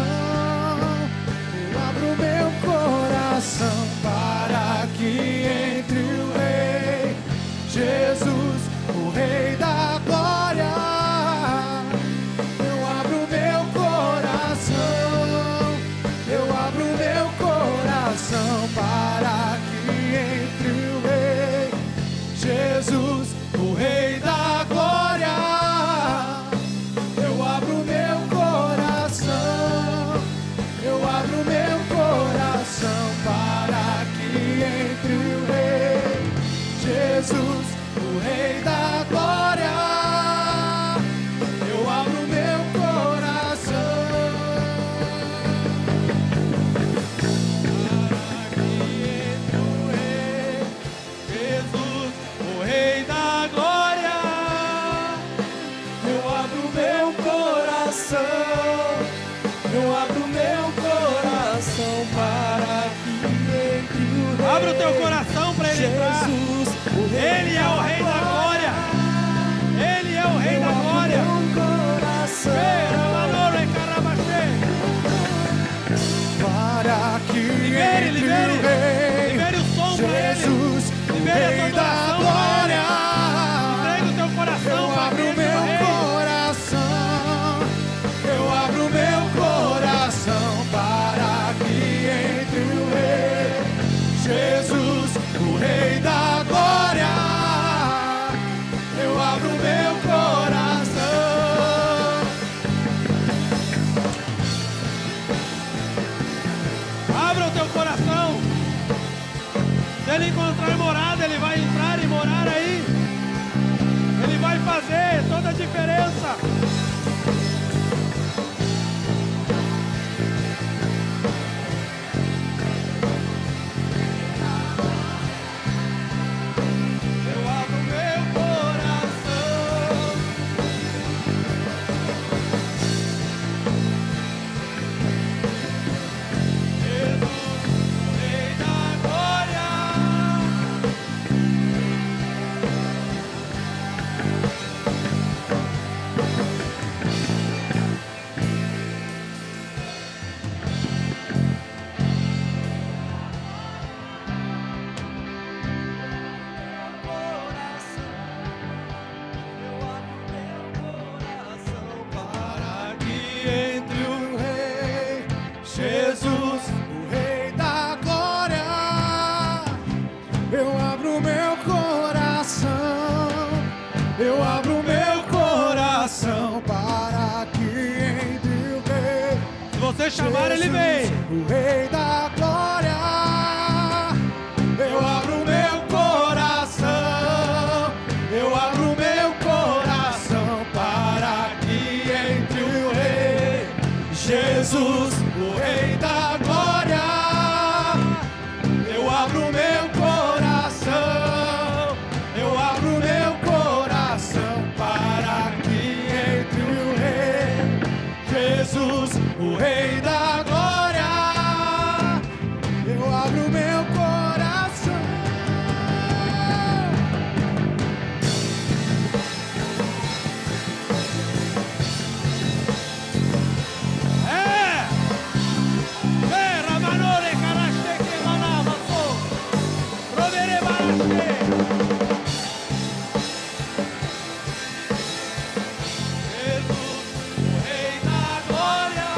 eu abro meu coração. Para que entre o Rei Jesus, o Rei da glória, eu abro meu coração, eu abro meu coração. Para que entre o Rei Jesus, o Rei da glória, eu abro meu coração. Eu abro meu coração para que entre o Rei. Se você chamar, Ele vem. O Rei da Glória. Eu abro meu coração. Eu abro meu coração para que entre o Rei. Jesus, o Rei da Glória. Eu abro meu coração. Eu abro meu coração para que entre o Rei. Jesus, o Rei da Glória. Eu abro meu coração. Ramanore, Karaste, Kemanama, So. Rovere, Baraste. Jesus, o Rei da Glória.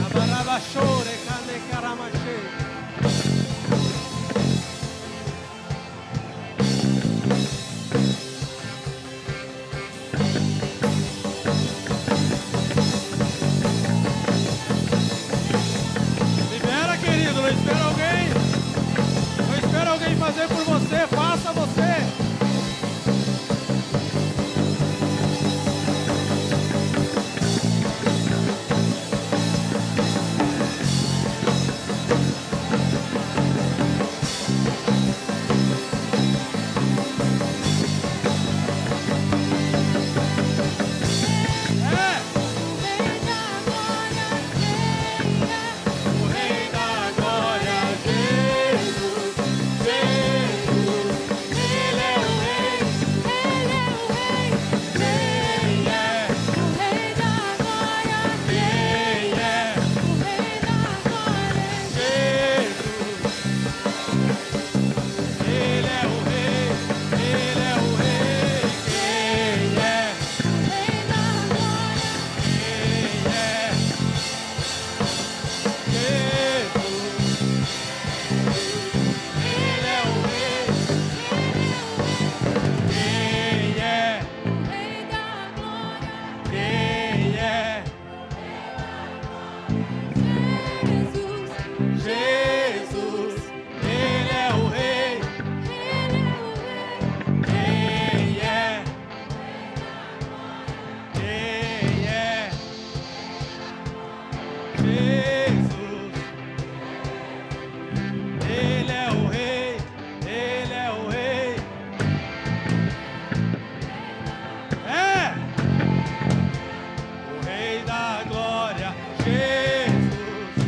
Abarabashore, Kane Karamashe. Libera, querido, não espera alguém. Não espera alguém fazer por você, faça você. O Rei da Glória, Jesus, Jesus, Ele é o Rei, Ele é o Rei, Quem é? o Rei da Glória, Quem é? o Rei da Glória, Jesus. Ele é o Rei, Ele é o Rei. Quem é? o Rei da Glória, Quem é? Jesus. Ele é o Rei. Quem é? o Rei da Glória, Quem é? Jesus, Jesus. Ele é o Rei. Ele é o Rei, Quem é? Quem é? Jesus. Ele é o Rei. Ele é o Rei. É! O Rei da Glória, Jesus.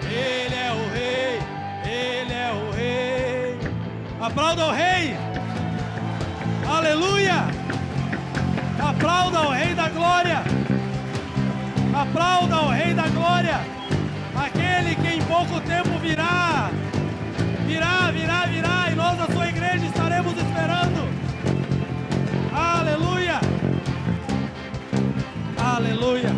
Ele é o Rei. Ele é o Rei. Aplauda o Rei. Aleluia. Aplauda o Rei da Glória. Aplauda o Rei da Glória. Aquele que em pouco tempo virá. Virá, virá, virá. E nós, a sua igreja, estaremos esperando. Aleluia. Aleluia.